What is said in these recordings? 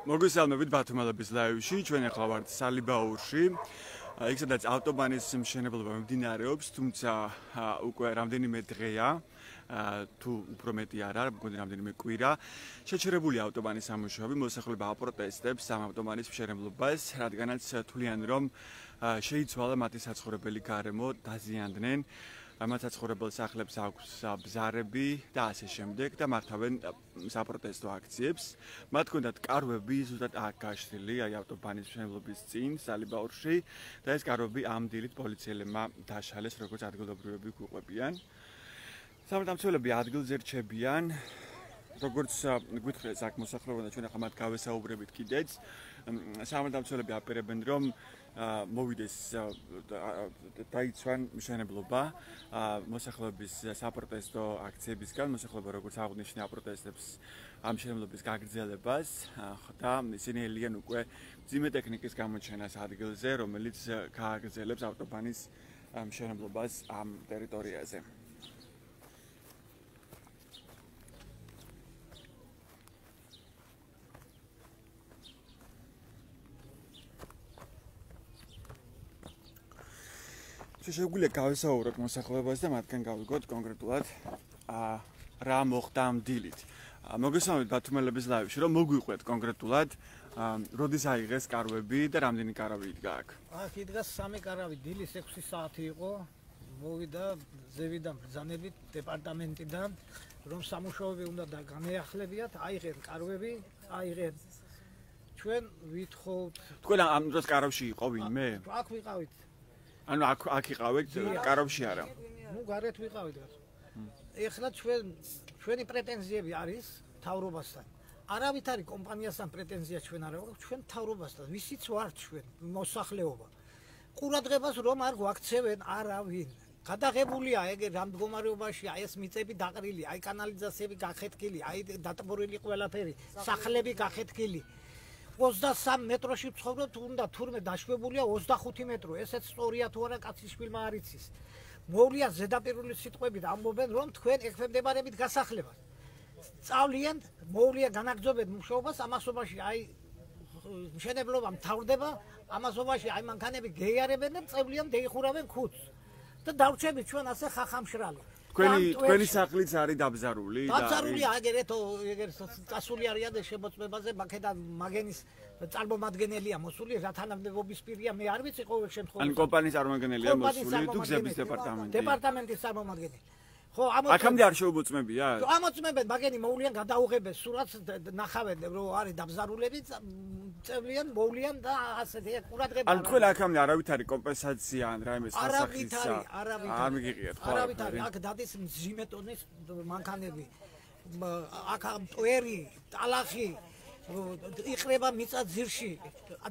მოგესალმებით ბათუმელების ლაივში, ჩვენ ახლა ვართ სალიბაურში. იქ სადაც ავტობანის მშენებლობა მიმდინარეობს, თუმცა უკვე რამდენიმე დღეა, თუ უფრო მეტი არა, მგონი რამდენიმე კვირა, შეჩერებულია ავტობანის სამუშაოები, მოსახლეობა აპროტესტებს ამ ავტობანის მშენებლობას, რადგანაც თვლიან, რომ შეიცვალა მათი საცხოვრებელი გარემო, დაზიანდნენ. მათ საცხოვრებელ სახლებს აქვს ბზარები და ასე შემდეგ და მართავენ საპროტესტო აქციებს. მათ ჰქონდათ კარვები ზუსტად აქ გაშლილი, აი ავტობანის მშენებლობის წინ, სალიბაურში და ეს კარვები ამ დილით პოლიციელებმა დაშალეს, როგორც ადგილობრივები გვიყვებიან. სამართალმცველები ადგილზე რჩებიან, როგორც გვითხრეს აქ მოსახლეობა და ჩვენ ახლა მათ გავესაუბრებით კიდეც. სამართალმცველები აპირებენ, რომ მოვიდეს დაიცვან მშენებლობა მოსახლეობის საპროტესტო აქციებისგან, მოსახლეობა როგორც აღნიშნა აპროტესტებს ამ მშენებლობის გაგრძელებას და ისინი ელიან უკვე მძიმე ტექნიკის გამოჩენას ადგილზე, რომელიც გააგრძელებს ავტობანის მშენებლობას ამ ტერიტორიაზე. შეგვიძლია გავესაუბროთ მოსახლეობას და მათგან გავიგოთ კონკრეტულად რა მოხდა ამ დილით. მოგესალმებით ბათუმელების ლაივში, რომ მოგვიყვეთ კონკრეტულად, როდის აიღეს კარვები და რამდენი კარავი იდგა აქ? აქ იდგა 3 კარავი, დილის 6 საათი იყო, მოვიდა ზევიდან ბრძანებით დეპარტამენტიდან, რომ სამუშაოები უნდა განეახლებიათ, აიღეთ კარვები, აიღეთ. ჩვენ ვითხოვთ. თქვენ ამ დროს კარავში იყო ვინმე? აქ ვიყავით. ანუ აქ იყავით, კარავში არა. ნუ გარეთ ვიყავით. ეხლა ჩვენი პრეტენზიები არის მთავრობასთან. არავით არის კომპანიასთან პრეტენზია ჩვენ არ აქვს, ჩვენ მთავრობასთან. ვისიც ვართ ჩვენ მოსახლეობა. ყურადღებას რომ არ გვაქცევენ არავინ. გადაღებულია ეგ რამ მდგომარეობაშია ეს მიწები დაყრილი, აი კანალიზაციები გახეთქილი, აი დატბორილი ყველაფერი, სახლები გახეთქილი. 23 მეტროში ვცხოვრობთ, უნდა თურმე დაშვებულია 25 მეტრო. ესეც სწორია თუ არა კაცის შვილმა არ იცის. მოვლია ზედაპირული სიტყვებით ამბობენ, რომ თქვენ ექვემდებარებით გასახლებას. სწავლიან, მოვლია განაგრძობენ მუშაობას, ამასობაში აი მშენებლობა მთავრდება, ამასობაში აი მანქანები გეიარებენ და წევლიან დაიხურავენ ქუდს. და დავრჩებით ჩვენ ასე ხახამშრალი. თქვენი სახლიც არის დაბზარული და დაბზარულია ეგერ წასული არიან შემოწმებაზე, მაქედან მაგენის წარმომადგენელია მოსული, რა თანამდებობის პირია, მე არ ვიცი ყოველ შემთხვევაში. ან კომპანიის წარმომადგენელია მოსული თუ გზების დეპარტამენტი? დეპარტამენტის წარმომადგენელი. ხო, აქამდე არ შეუმოწმებია? ამოწმებენ, მაგენი მოვლიან გადაუღებენ, სურათს ნახავენ, რომ არის დაბზარულები, წევლიან, მოვლიან და ასეთი ყურადღება. ან თქვენ აქამდე არავით არის კომპენსაცია ან რაიმე სასახლისა? არავით არ მიგიღიათ ხო? არავით არის, აქ დადის მძიმე ტონის მანქანები. აქ მტვერი, ტალახი იყრება მიწა ძირში.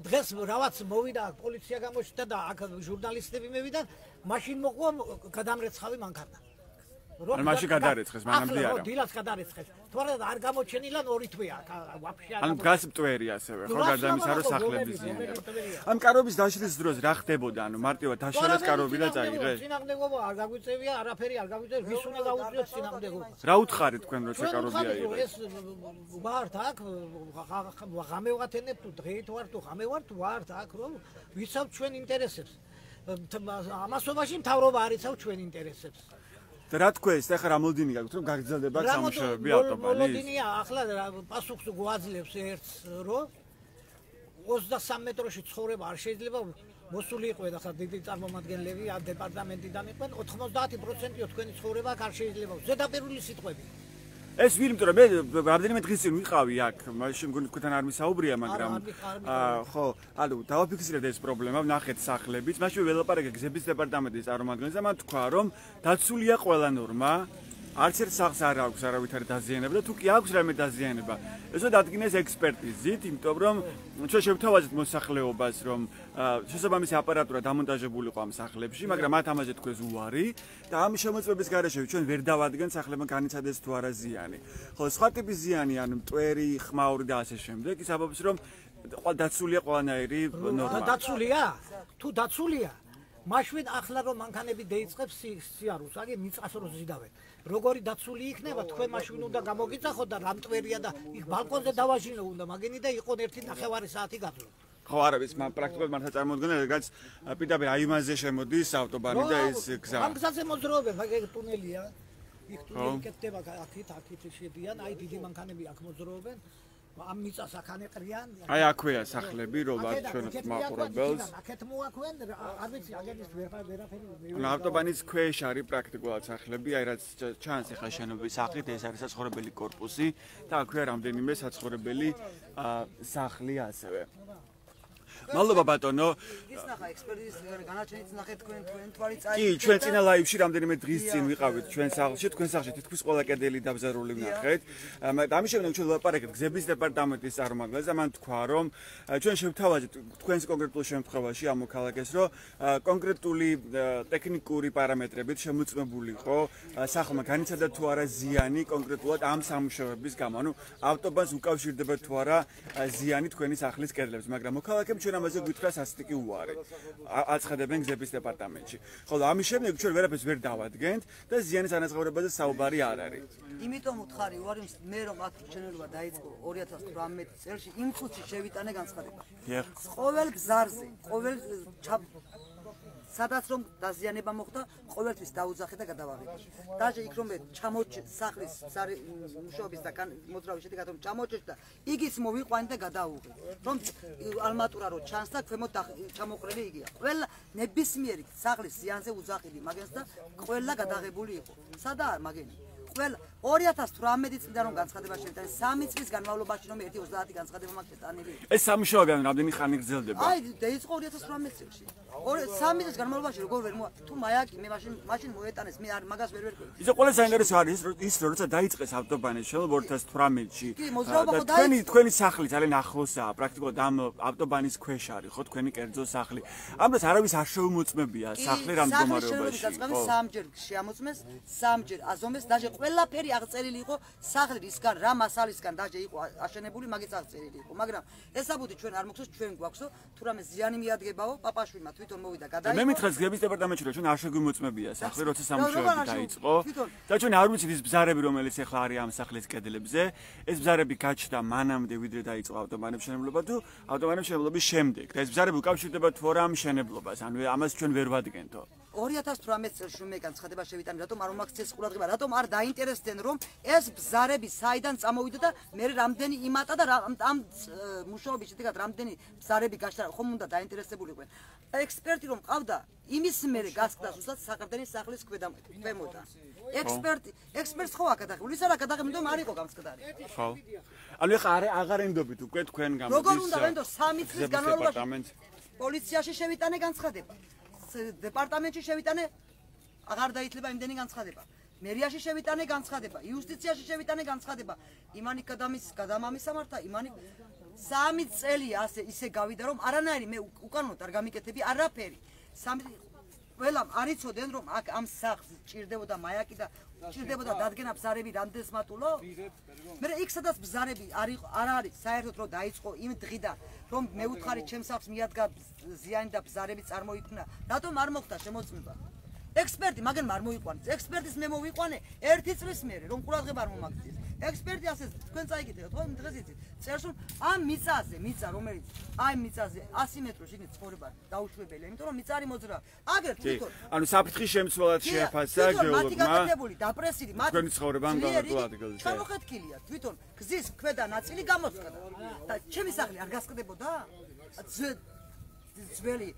დღეს რაღაც მოვიდა აქ პოლიცია გამოჩნდა და აქ ჟურნალისტები მევიდან, მაშინ მოყვა გადამრეცხავი მანქანა. ან მაშინ გადარეცხეს, მანამდე არა. დილას გადარეცხეს. თორემ არ გამოჩენილან 2 თვეა, ვაფშე არ. ან დგას მტვერი ასევე, ხო, გადამისარო სახლების ზიანება. ამ კარვების დაშლის დროს რა ხდებოდა? ანუ მარტივად დაშალეს კარვები და წაიღეს? წინააღმდეგობა არ გაგვიწევია, არაფერი არ გაგვიწევია, ვის უნდა გაუწიოთ წინააღმდეგობა. რა უთხარით თქვენ როცა კარვები აიღეს? ეს ვართ აქ, ღამე ვღათენებ თუ დღეით ვართ თუ ღამე ვართ აქ, რომ ვიცავთ ჩვენ ინტერესებს. ამასობაში მთავრობა არიცავ ჩვენ ინტერესებს. და რა თქვენს, ახლა რა მოლოდინი გაქვთ, რომ გაგრძელდება სამუშაოები ავტობანის? მოლოდინია, ახლა პასუხს გვაძლევს ერთს, რომ 23 მეტროში ცხოვრება არ შეიძლება მოსული იყვნენ, ახლა დიდი წარმომადგენლები დეპარტამენტიდან იყვნენ, 90%-ო თქვენი ცხოვრება აქ არ შეიძლება. ზედაპირული სიტყვები. ეს ვინ, იმიტომ რომ მე რამდენიმე დღის წინ ვიყავი აქ, მაშინ მგონი თქვენთან არ მისაუბრია, მაგრამ ხო, ანუ დავაფიქსირეთ ეს პრობლემა, ვნახეთ სახლებიც, მაშინ ველაპარაკე გზების დეპარტამენტის წარმომადგენელს და მან თქვა, რომ დაცულია ყველა ნორმა, არც ერთ სახლს არ აქვს არავითარი დაზიანება და თუ კი აქვს რაიმე დაზიანება, ესო დადგინეს ექსპერტიზით, იმიტომ რომ ჩვენ შევთავაზეთ მოსახლეობას, რომ შესაბამისი აპარატურა დამონტაჟებული იყო ამ სახლებში, მაგრამ მათ ამაზე თქვეს უარი და ამ შემოწმების გარეშე ჩვენ ვერ დავადგენთ სახლებმა განიცადეს თუ არა ზიანი. ხო, სხვა ტიპის ზიანი, ანუ მტვერი, ხმაური და ასე შემდეგ, ის ამბობს, რომ დაცულია ყველანაირი ნორმა. დაცულია? თუ დაცულია მაშინ ახლა რომ მანქანები დაიწყებს სიარულს, აგი მიწას რო ზიდავენ. როგორი დაცული იქნება, თქვენ მაშინ უნდა გამოგიწახოთ და რამტვერია და იქ ბალკონზე დავაჟინო უნდა მაგენი და იყო 1.5 საათი გათვლო. ხო არ არის, პრაქტიკულად მართლა წარმოუდგენელი, რაც პირდაპირ აიმანზე შემოდის ავტობანი და ეს გზა. ამ გზაზე მოძრაობენ, მაგ ტუნელია. იქ ტუნელი კეთდება აქით შედიან, აი დიდი მანქანები აქ მოძრაობენ. ამ მიწას აქ ანეყრიან. აი აქვეა სახლები, როლად ჩვენს მაყურებელს. აქეთ მოაქვენ, არ ვიცი, აგენის ვერაფერი. ავტობანის ქვეშ არის პრაქტიკულად სახლები, აი რაც ჩანს ახლა შენობის სახით, ეს არის საცხოვრებელი კორპუსი და აქვეა რამდენიმე საცხოვრებელი სახლი ასევე. მადლობა ბატონო. ისნახა ექსპერტიზის განაჩენიც ნახეთ თქვენ თვალი წაი. კი, ჩვენ წინა ლაივში რამდენიმე დღის წინ ვიყავით ჩვენ სახლში, თქვენ სახლში თითქმის ყველა კედელი dabzaruli ვნახეთ. ამის შემდეგ ჩვენ ვლაპარაკეთ გზების დეპარტამენტის წარმომადგენელს და მან თქვა, რომ ჩვენ შევთავაზეთ თქვენს კონკრეტულ შემთხვევაში ამ მოქალაქეს, რომ კონკრეტული ტექნიკური პარამეტრებით შემოწმებულიყო სახლმა განიცადა თუ არა ზიანი კონკრეტულად ამ სამუშაოების გამო. ანუ ავტობანს უკავშირდება თუ არა ზიანი თქვენი სახლის კედლებს, მაგრამ მოქალაქემ ჩვენ ამაზე გითხრა სასტიკი უარი. აცხადებენ გზების დეპარტამენტში. ხოლო ამის შემდეგ ჩვენ ვერაფერს ვერ დავადგენთ და ზიანის ანაზღაურებაზე საუბარი არ არის. იმიტომ უთხარი უარი მე რომ აქ მშენებლობა დაიწყო 2018 წელს იმ წუთში შევიტანე განცხადება. ყოველ გზარზე, ყოველ სადაც რომ დაზიანება მოხდა, ყოველთვის დაუძახე და გადავაღებე. დაჟე იქ რომ ჩამოჭ სახლის მუშაობის და მოძრავის შედეგად რომ ჩამოჭეშდა, იგიც მოვიყვანი და გადაუღე. რომ ალმატურა რო ჩანს და ქვემოთ ჩამოყრილი იგია. ყველა ნებისმიერი სახლის ზიანზე უძახილი მაგენს და ყველა გადაღებული იყო. სადაა მაგენი? ყველა 2018 წლიდან რომ განცხადება შევიტანე 3 წლის განმავლობაში რომ 1.30 განცხადება მაქვს შეტანილი. ეს სამუშაოები რამდენი ხანი გრძელდება? აი დაიწყო 2018 წელს. 3 წლის განმავლობაში როგორ ვერ თუ მაიაკი მე მაშინ მოეტანეს მე არ მაგას ვერ ვერკვევ. ისე ყველა საინტერესო არის ის როცა დაიწყეს ავტობანის შენობა 2018-ში. თქვენი სახლი ძალიან ახლოსაა, პრაქტიკულად ამ ავტობანის ქვეშ არის, ხო, თქვენი კერძო სახლი. ამ დროს არავის არ შეუმოწმებია სახლი რამ მდგომარეობაში. სამჯერ შეამოწმეს, სამჯერ აზომეს, დაჟე ყველაფერი აღწერილი იყო სახლისგან, რა მასალისგან დაჟე იყო აშენებული, მაგიც აღწერილი იყო. მაგრამ ესაბუთი ჩვენ არ მოგწევს, ჩვენ გვაქვსო, თუ რამე ზიანი მიადგებაო, პაპაშვილმა თვითონ მოვიდა გადაიღო. მე მითხრა გზების დეპარტამენტში რომ ჩვენ არ შეგვიმოწმებია სახლი, როცა სამუშაოები დაიწყო. და ჩვენ არ ვიცით ის ბზარები, რომელიც ახლა არის ამ სახლის კედლებზე, ეს ბზარები გაჩნდა მანამდე, ვიდრე დაიწყო ავტობანების მშენებლობა თუ ავტობანების მშენებლობის შემდეგ. და ეს ბზარები უკავშირდება თუ არა ამ მშენებლობას, ანუ ამას ჩვენ ვერ ვადგენთო. 2018 წელს რომ მე განცხადება შევიტანე, რატომ არ მომაქცეს ყურადღება, რატომ არ დაინტერესდნენ რომ ეს ბზარები საიდან წამოვიდა და მე რამდენი იმატა და ამ მუშაობის შედეგად რამდენი ბზარები გაჩნდა, ხომ უნდა დაინტერესებულიყვნენ. ექსპერტი რომ ყავდა, იმის მერე გასკდა ზუსტად საყრდენის სახლის ქვემოდან. ექსპერტს ხო აკადაღებული, ის არა აკადაღებული, რომ არ იყო გამსკდარი. ხო. ანუ ეხლა აღარ ენდობით უკვე თქვენ გამოდის. როგორ უნდა ვენდო 3 წლის განმავლობაში პოლიციაში შევიტანე განცხადება. დეპარტამენტში შევიტანე აღარ დაითლება იმდენი განცხადება. მერიაში შევიტანე განცხადება, იუსტიციაში შევიტანე განცხადება. იმანი გადამამისამართა, იმანი 3 წელი ასე ისე გავიდა რომ არანაირი მე უკანონოდ არ გამიკეთები არაფერი. ყველამ არიცოდნენ რომ აქ ამ სახლს ჭირდებოდა მაიაკი და ჭირდებოდა დადგენა ბზარები რამდენს მატულო? მე იქ სადაც ბზარები არ არის საერთოდ რომ დაიწყო იმ დღიდან რომ მე უთხარი ჩემს სახლს მიადგა ზიანი და ბზარები წარმოიქმნა. რატომ არ მოხდა შემოწმება? ექსპერტი მაგენ არ მოიყვანეს. ექსპერტის მე მოვიყვანე 1 წლის მერე რომ ყურადღება არ მომაქციეს. ექსპერტი ასე თქვენ წაიგეთ ხო იმ დღეს იცით. წერს რომ ამ მიწა რომელიც აი მიწაზე 100 მეტრში იქნებ ცხოვრება დაუშვებელია, იმიტომ რომ მიწა არის მოძრავი. აგერ თვითონ ანუ საფრთხის შემცველად შეაფასა გეოლოგმა. მათი გაკეთებული დაპრესილი, მათი თქვენი ცხოვრება ამ განმავლობაში ადგილზე. ჩამოხეთქილია თვითონ გზის ქვედა ნაწილი გამოსკდა. და ჩემი სახლი არ გასკდებოდა? ძველი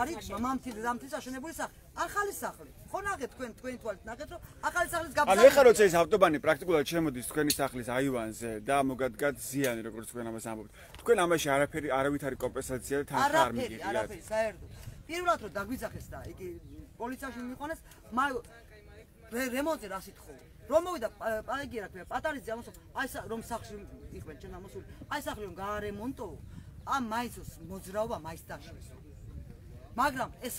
არის მამამთის აშენებული სახლი. ახალი სახლი. ხო ნახეთ თქვენი თვალით ნახეთ რომ ახალი სახლის გაბზარება. ანუ ეხლა როცა ეს ავტობანი პრაქტიკულად შემოდის თქვენი სახლის აივანზე და მოგადგათ ზიანი, როგორც თქვენ ამას ამბობთ. თქვენ ამაში არავითარი კომპენსაცია და თანხა არ მიგიღიათ. არაფერი, საერთოდ. პირველად რომ დაგვიძახეს და იგი პოლიციაში მიყვანეს, რემონტზე რა სიტყვა. რომ მოვიდა პაიგერა ქვია, პატარიძე ამასო, აი რომ სახლში იყვნენ ჩვენ ამოსული. აი სახლი რომ გაარემონტო, ამ მაისოს მოძრაობა მაის დაშლის. მაგრამ ეს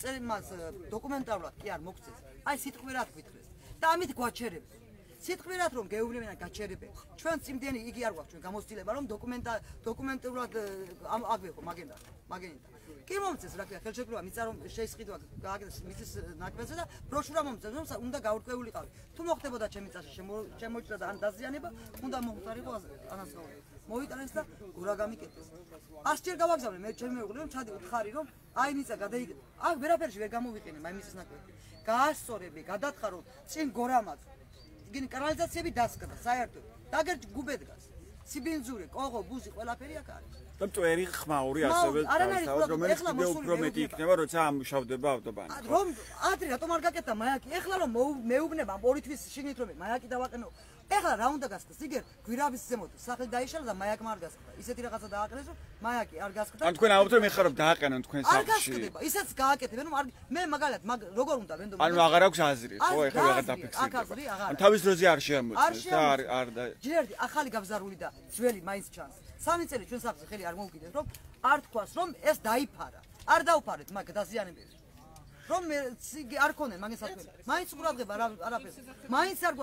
ხელმას დოკუმენტალურად კი არ მოგწეს. აი სიტყვერად გვითხრეს და ამით გვაჩერებს. სიტყვიერად რომ გეუბნებიან გაჩერებენ. ჩვენ წიმდენი იგი არ გვაქვს ჩვენ გამოცდილება რომ დოკუმენტურად აგვიღო მაგენდა. კი მომწეს რა ქვია ხელშეკრულება მიწა რომ შეისყიდვა გააკეთეს მიწის ნაკვეთზე და ბროშურა მომწეს რომ უნდა გაურკვეულიყავი. თუ მოხდებოდა ჩემი წაში შემოჭრა და ან დაზიანება, უნდა მოხდარიყო ანაზღაურება. მოიტანეს და გურა გამიკეთეს. 100 ჯერ გავაგზავნე მე ჩემი მეუღლე რომ ჩადი უთხარი რომ აი მიწა გადაიგე. აი ვერაფერში ვერ გამოვიყენე მაი მიწის ნაკვეთი. გაასწორები, გადათხარო წინ გორამაც. იგივე კანალიზაციები დასკდა საერთოდ. დაგერჯ გუბედგას. სიბინძური, კოღო, ბუზი, ყველაფერი აქ არის. და მწვერი ხმაური ასევე თავისთავად რომელიც კიდევ უფრო მეტი იქნება როცა ამუშავდება ავტობანი. რომ ადრე რატომ არ გაკეთდა მაიაკი? ეხლა რომ მეუბნება ორი თვის შიგნით რომ მაიაკი დავაყენო. ეხლა რა უნდა გასკდეს? იგერ გვირაბის ზემოთ სახლი დაიშალა და მაიაკმა არ გასკდა. ისეთი რაღაცა დააყენეს რომ მაიაკი არ გასკდა. ან თქვენ ამბობთ რომ ეხლა რომ დააყენონ თქვენ სახლში. არ გასკდება. ისაც გააკეთებენ რომ მე მაგალითად როგორ უნდა ვენდო. ანუ აღარ აქვს აზრი, ხო, ეხლა აღარ დაფიქსირდება. ან თავის დროზე არ შეამოწმეს და არ ჯერდი ახალი გაბზარული და ძველი მაინც ჩანს. 3 წელი ჩვენ სახლში ხელი არ მოუგიდეთ რომ არ თქვას რომ ეს დაიფარა. არ დაუფარეთ მაგ დაზიანებებს. რომ არ ქონენ მაგის საქმე. მაინც ყურადღება არაფერს. მაინც არ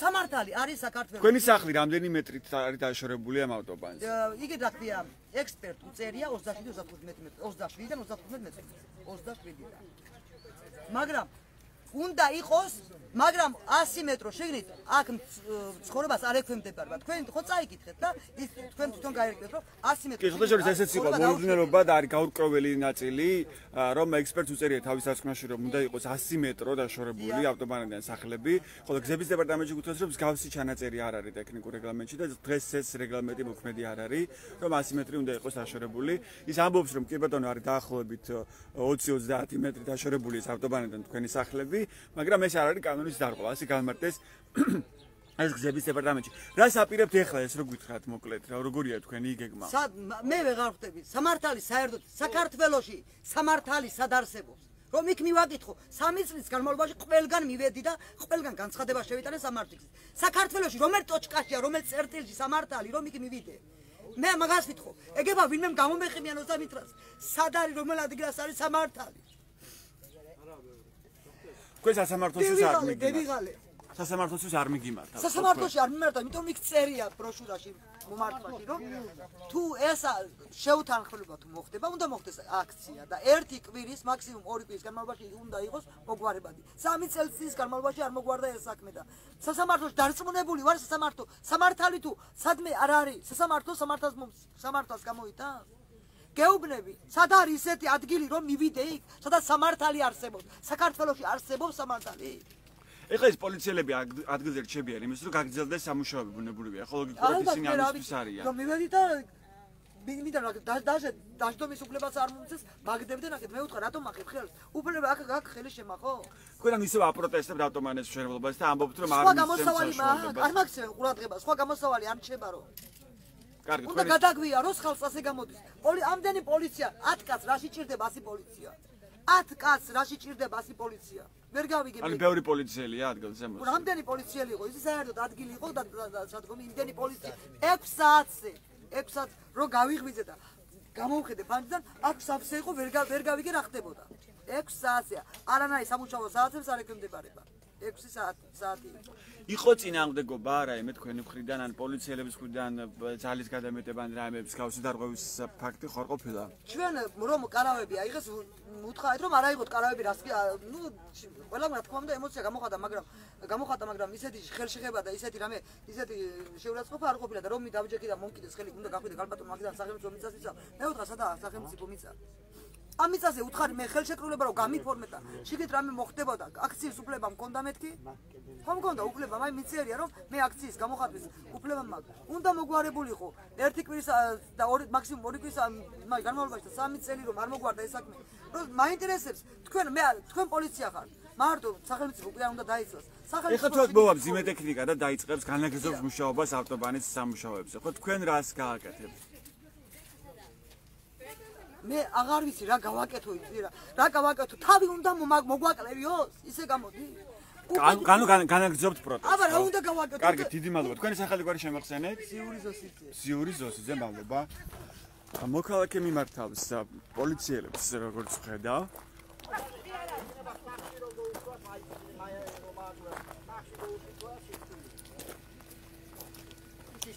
სამართალი არის საქართველოს. თქვენი სახლი რამდენი მეტრით არის დაშორებული ამ ავტობანზე? იგი რა ქვია, ექსპერტ უწერია 27-35 მეტრი. 27-დან 35 მეტრი. 27-დან. მაგრამ უნდა იყოს, მაგრამ 100 მეტრო შეგნით აქ ცხოვრებას არ ექვემდებარება. თქვენ ხო წაიკითხეთ და თქვენ თვითონ გაერკვეთ რომ 100 მეტრო. კი, ხოდა შორის ესეც იყო მოუზნელობა და არის გაურკვეველი ნაწილი, რომ ექსპერტს უწერია თავის დასკვნაში რომ უნდა იყოს 100 მეტრო დაშორებული ავტობანიდან სახლები, ხოლო გზების დეპარტამენტში გითხრათ რომ მსგავსი ჩანაწერი არ არის ტექნიკურ რეგლამენტში და დღეს ეს რეგლამენტი მოქმედი არ არის, რომ 100 მეტრი უნდა იყოს დაშორებული. ის ამბობს რომ კი ბატონო არის დაახლოებით 20-30 მეტრი დაშორებული ეს ავტობანიდან თქვენი სახლები, მაგრამ ეს არ არის კანონის დარღვევა, ასე გამარტეს ეს გზების დეპარტამენტში. რას აპირებთ ეხლა ეს რო გითხრათ მოკლედ, როგორია თქვენი იგეგმა? მე ვეღარ ხვდები, სამართალი საერთოდ საქართველოში სამართალი სად არსებობს? რომ იქ მივაკითხო, 3 წლის განმავლობაში ყველგან მივედი და ყველგან განცხადება შევიტანე სამართლის. საქართველოში რომელ ტოჩკაშია, რომელ წერტილში სამართალი რომ იქ მივიდე? მე მაგას ვიტყო. ეგება ვინმე გამომეხებიან 20 მეტრას. სად არის რომელ ადგილას არის სამართალი? თქვენ სასამართლოშიც არ მიგიმართ. დევიღალე. სასამართლოშიც არ მიგიმართ. სასამართლოში არ მიმართა, იმიტომ იქ წერია ბროშურაში მომართვაში, რომ თუ ეს შეუთანხმდება თუ მოხდება, უნდა მოხდეს აქცია და 1 კვირის, მაქსიმუმ 2 კვირის განმავლობაში უნდა იყოს მოგვარებადი. 3 წელიწადის განმავლობაში არ მოგვარდა ეს საქმე და სასამართლოში დარწმუნებული ვარ სასამართლო, სამართალი თუ სადმე არ არის, სასამართლო სამართალს გამოიტანს. გეუბნები, სად არის ისეთი ადგილი რომ მივიდე იქ, სადაც სამართალი არსებობს. საქართველოში არსებობს სამართალი. ეხლა ეს პოლიციელები ადგილზე რჩებიან იმის რომ გაგრძელდეს სამუშაოები ბუნებრივია, ხოლო გიქრობთ ისინი ამისთვის არიან. რომ მივედი და მიდან დაჟდომის უფლებას არ მომწეს, მაგდებდნენ აქეთ. მე ვთქვა რატომ ახეთ ხელს? უფლება აქ ხელი შემახო? თქვენ ისევ აპროტესტებთ ავტომანების მშენებლობას და ამბობთ რომ არ სხვა გამოსავალი არ მაქვს ყურადღება, სხვა გამოსავალი არ რჩება რომ. კარგი, უნდა გადაგვიაროს ხალხს ასე გამოდის. ამდენი პოლიცია, 10 კაცს რაში ჭირდება 100 პოლიცია? 10 კაცს რაში ჭირდება 100 პოლიცია? ვერ გავიგებ. ანუ ბევრი პოლიციელია ადგილზე მოსული. რამდენი პოლიციელი იყო? ის საერთოდ ადგილი იყო და სადგომი იმდენი პოლიცია. 6 საათზე, 6 საათს რო გავიღვიძე და გამოვხედე ფანჯიდან, აქ საფსე იყო ვერ გავიგე რა ხდებოდა. 6 საათია. არანაირი სამუშაო საათებს არ ექვემდებარება. 6 საათი. იყო წინააღმდეგობა არა იმე თქვენი მხრიდან ან პოლიციელების მხრიდან ძალის გადამეტება ან რაიმების გავსი დარღვევის ფაქტი ხარ ყოფილა? ჩვენ რომ კარავები აიღეს უთხრათ რომ არ აიღოთ კარავები რას ნუ ყველამ რა თქმა უნდა ემოცია გამოხატა, მაგრამ ისეთი ხელშეხება და ისეთი რამე ისეთი შეურაცხყოფა არ ყოფილა და რომ დავჯექი და მომკიდეს ხელი უნდა გახვიდე გალბატონ მაგიდან სახელმწიფო მიწას ისა. მე ვუთხრა სადაა სახელმწიფო მიწა? ამ მიწაზე უთხარი მე ხელშეკრულება რომ გამიფორმეტა, შიგეთ რამე მოხდებოდა, აქციის უფლება მქონდა მეთქი? ხო მქონდა უფლება, მაი მიცერია რომ მე აქციის გამოხატვის უფლება მაქვს. უნდა მოგვარებულიყო 1 კვირის და მაქსიმუმ 2 კვირის მაი განმავლობაში და 3 წელი რომ არ მოგვარდა ეს საქმე. რომ მაინტერესებს თქვენ პოლიცია ხართ. მარტო სახელმწიფო უკვე არ უნდა დაიცვას. ეხლა თქვენ მოვაბ ზიმე ტექნიკა და დაიწყებს განაგრძობს მუშაობას ავტობანის სამუშაოებზე. ხო თქვენ რას გააკეთებთ? მე აღარ ვიცი რა გავაკეთო იცი რა გავაკეთო თავი უნდა მოგვაკლევიოს ისე გამოდი განაგრძობთ პროტესტს აბა რა უნდა გავაკეთო კარგი დიდი მადლობა თქვენი სახელი გვარი შემახსენეთ ზიური ზოსიძე მადლობა მოქალაქე მიმართავს პოლიციელებს როგორც ხედავ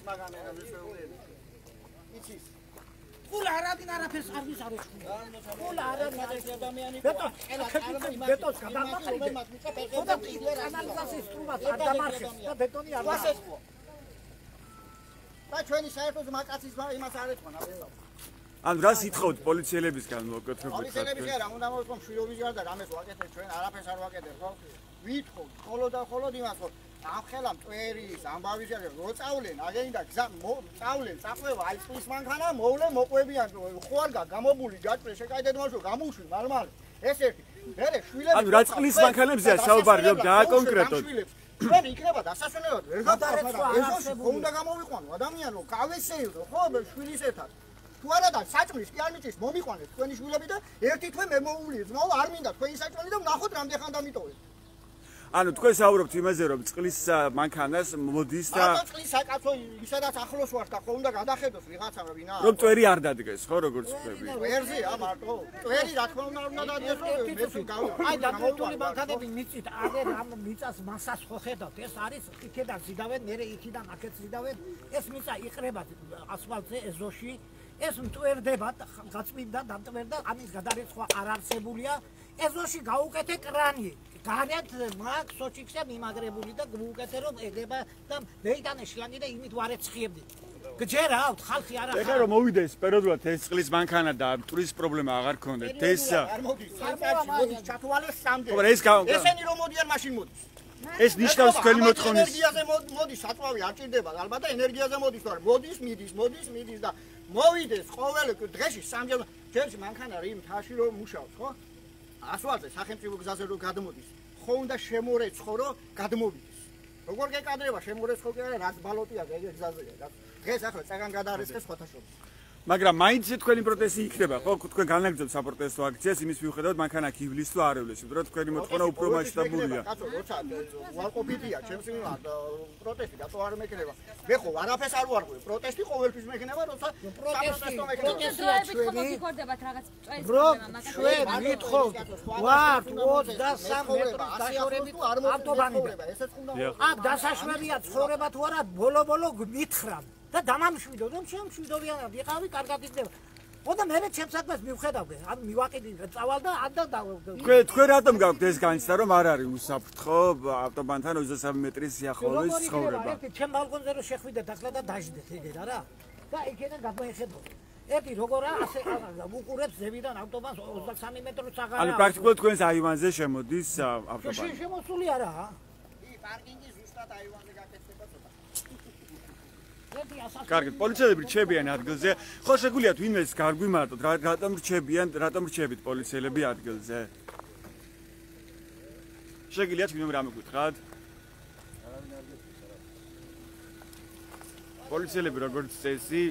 მაგანენა მისეულები. იცის ყოლა არადინ არაფერს არ ვისაროს. ყოლა არადინ ადამიანი. ბეტონს გადამაყრიდე. ხოდა ანალიზაციის სტრუმას არ დამარხეს და ბეტონი არ ვასესყო. და ჩვენი საერთოდ მაკაცის იმას არ ეწონა ბელა. ანუ რას ითხოვთ პოლიციელებისგან მოკეთებით? პოლიციელები ხარ, უნდა მოვიწყო მშვიდობის გარდა რამეს ვაკეთებ ჩვენ, არაფერს არ ვაკეთებ, ხო? ვითხოვთ, ხოლოდ იმას, რომ ამხელა მტვერის, ამბავის ჯერ როწავლენ, აგენდა გზა წავლენ, წაყვევა, აი წყლის მანქანა, მოვლენ, მოყვებიან, ხო არ გამობული, გაჭრე, შეკაიდეთ მასო, გამოვშვი, მალმალ. ეს ერთი. მერე შვილები. ანუ რა წყლის მანქანებზეა საუბარი, რომ დააკონკრეტოთ. ჩვენ იქნება დასასვენებლად, ვერ გახართ, ესოში ხო უნდა გამოვიყვანო ადამიანო, გავესეირო, ხო, შვილის ერთად. თუ არა და საჭმლის კი არ მიწის მომიყვანეთ თქვენი შვილები და ერთი თვე მე მოუვლიე ძმაო არ მინდა თქვენი საჭმელი და ვნახოთ რამდენ დამიტოვეთ. ანუ თქვენ საუბრობთ იმაზე რომ წყლის მანქანას მოდის და ანუ წყლის საკაცო ისედაც ახლოს ვარ და ხო უნდა გადახედოს ვიღაცა ვინა. რომ წვერი არ დადგეს ხო როგორც ხდები. წვერზეა მარტო. წვერი რა თქმა უნდა დადგეს რომ მე თუ აი დაგრეთული მანქანები მიწით აგერ ამ მიწას მასას ხო ხედავთ ეს არის იქიდან ზიდავენ მე იქიდან აქეთ ზიდავენ ეს მიწა იყრება ასფალტზე ეზოში ეს მტვერდება გაწმინდა დამტვერდა ამის გადარიცხვა არ არსებულია ეზოში გაუკეთე კრანი გარეთ მაგ სოჩიქსა მიმაგრებული და გაუკეთე რომ ეგება და მეიტანე შლანგი და იმით ვარ ეცხიებდი გჯერავთ ხალხი არა ეხლა რომ მოვიდეს პერიოდულად ეს წყლის მანქანა და ტურის პრობლემა აღარ გქონდეთ ეს არ მოდის მოდის ჩათვალეს სამდე ესენი რომ მოდიან მაშინ მოდის ეს ნიშნავს თქვენი მოთხოვნის ენერგიაზე მოდის საწვავი არ ჭირდება ალბათ და ენერგიაზე მოდის თორე მიდის და მოვიდეს ყოველ დღეში სამჯერ ჯერში მანქანა რიმ თაში რომ მუშაობს ხო ასვალზე სახელმწიფო გზაზე რომ გადმოდის ხო უნდა შემორეცხო რომ გადმოვიდეს როგორ გეკადრება შემორეცხო კი არა რაც ბალოტია ეგ გზაზეა დღეს ახლა წაგან გადაარესეს ხოთაშობს მაგრამ მაინც თქვენი პროტესტი იქნება ხო თქვენ განაგრძობთ საპროტესტო აქციას იმის მიუხედავად მანქანა კი ივლის თუ არ ივლის იმიტომ რომ თქვენი მოთხოვნა უფრო მასშტაბურია კაცო როცა ვარყოფილია ჩემს მიმართ პროტესტი რატო არ მექნება მე ხო არაფერს არ ვარღვევ პროტესტი ყოველთვის მექნება როცა საპროტესტო გიქორდებათ რაღაც წვერის პრობლემა ჩვენ ვითხოვთ ვარ 23 მეტროს დაშორებით ავტობანიდან აქ დასაშვებია ცხოვრება თუ არა ბოლო გითხრან და დამამშვიდო რომ შემშვიდობიანად იყავი კარგად იქნება ხოდა მე ჩემს საქმეს მივხედავდე ან მივაყიდი წავალ და ამ და თქვენ რატომ გაქვთ ეს განცდა რომ არ არის უსაფრთხო ავტობანთან 23 მეტრის სიახლოვეს ცხოვრება ჩემ ბალკონზე რომ შეხვიდეთ ახლა და დაждდეთ ეგეთ არა და იქიდან გამოეხედოთ ერთი როგორა ასე უყურებს ზევიდან ავტობანს 23 მეტროს აღარა ანუ პრაქტიკულად თქვენს აივანზე შემოდის ავტობანი შემოსული არაა პარკინგი ზუსტად აივანზე გაკეთდება ცოტა კარგად, პოლიციელები რჩებიან ადგილზე. ხო შეგვიძლია ვინმეს გარგვიმარტოთ, რატომ რჩებით პოლიციელები ადგილზე? შეგიძლიათ ვინმე რამე გითხრათ? პოლიციელები როგორც წესი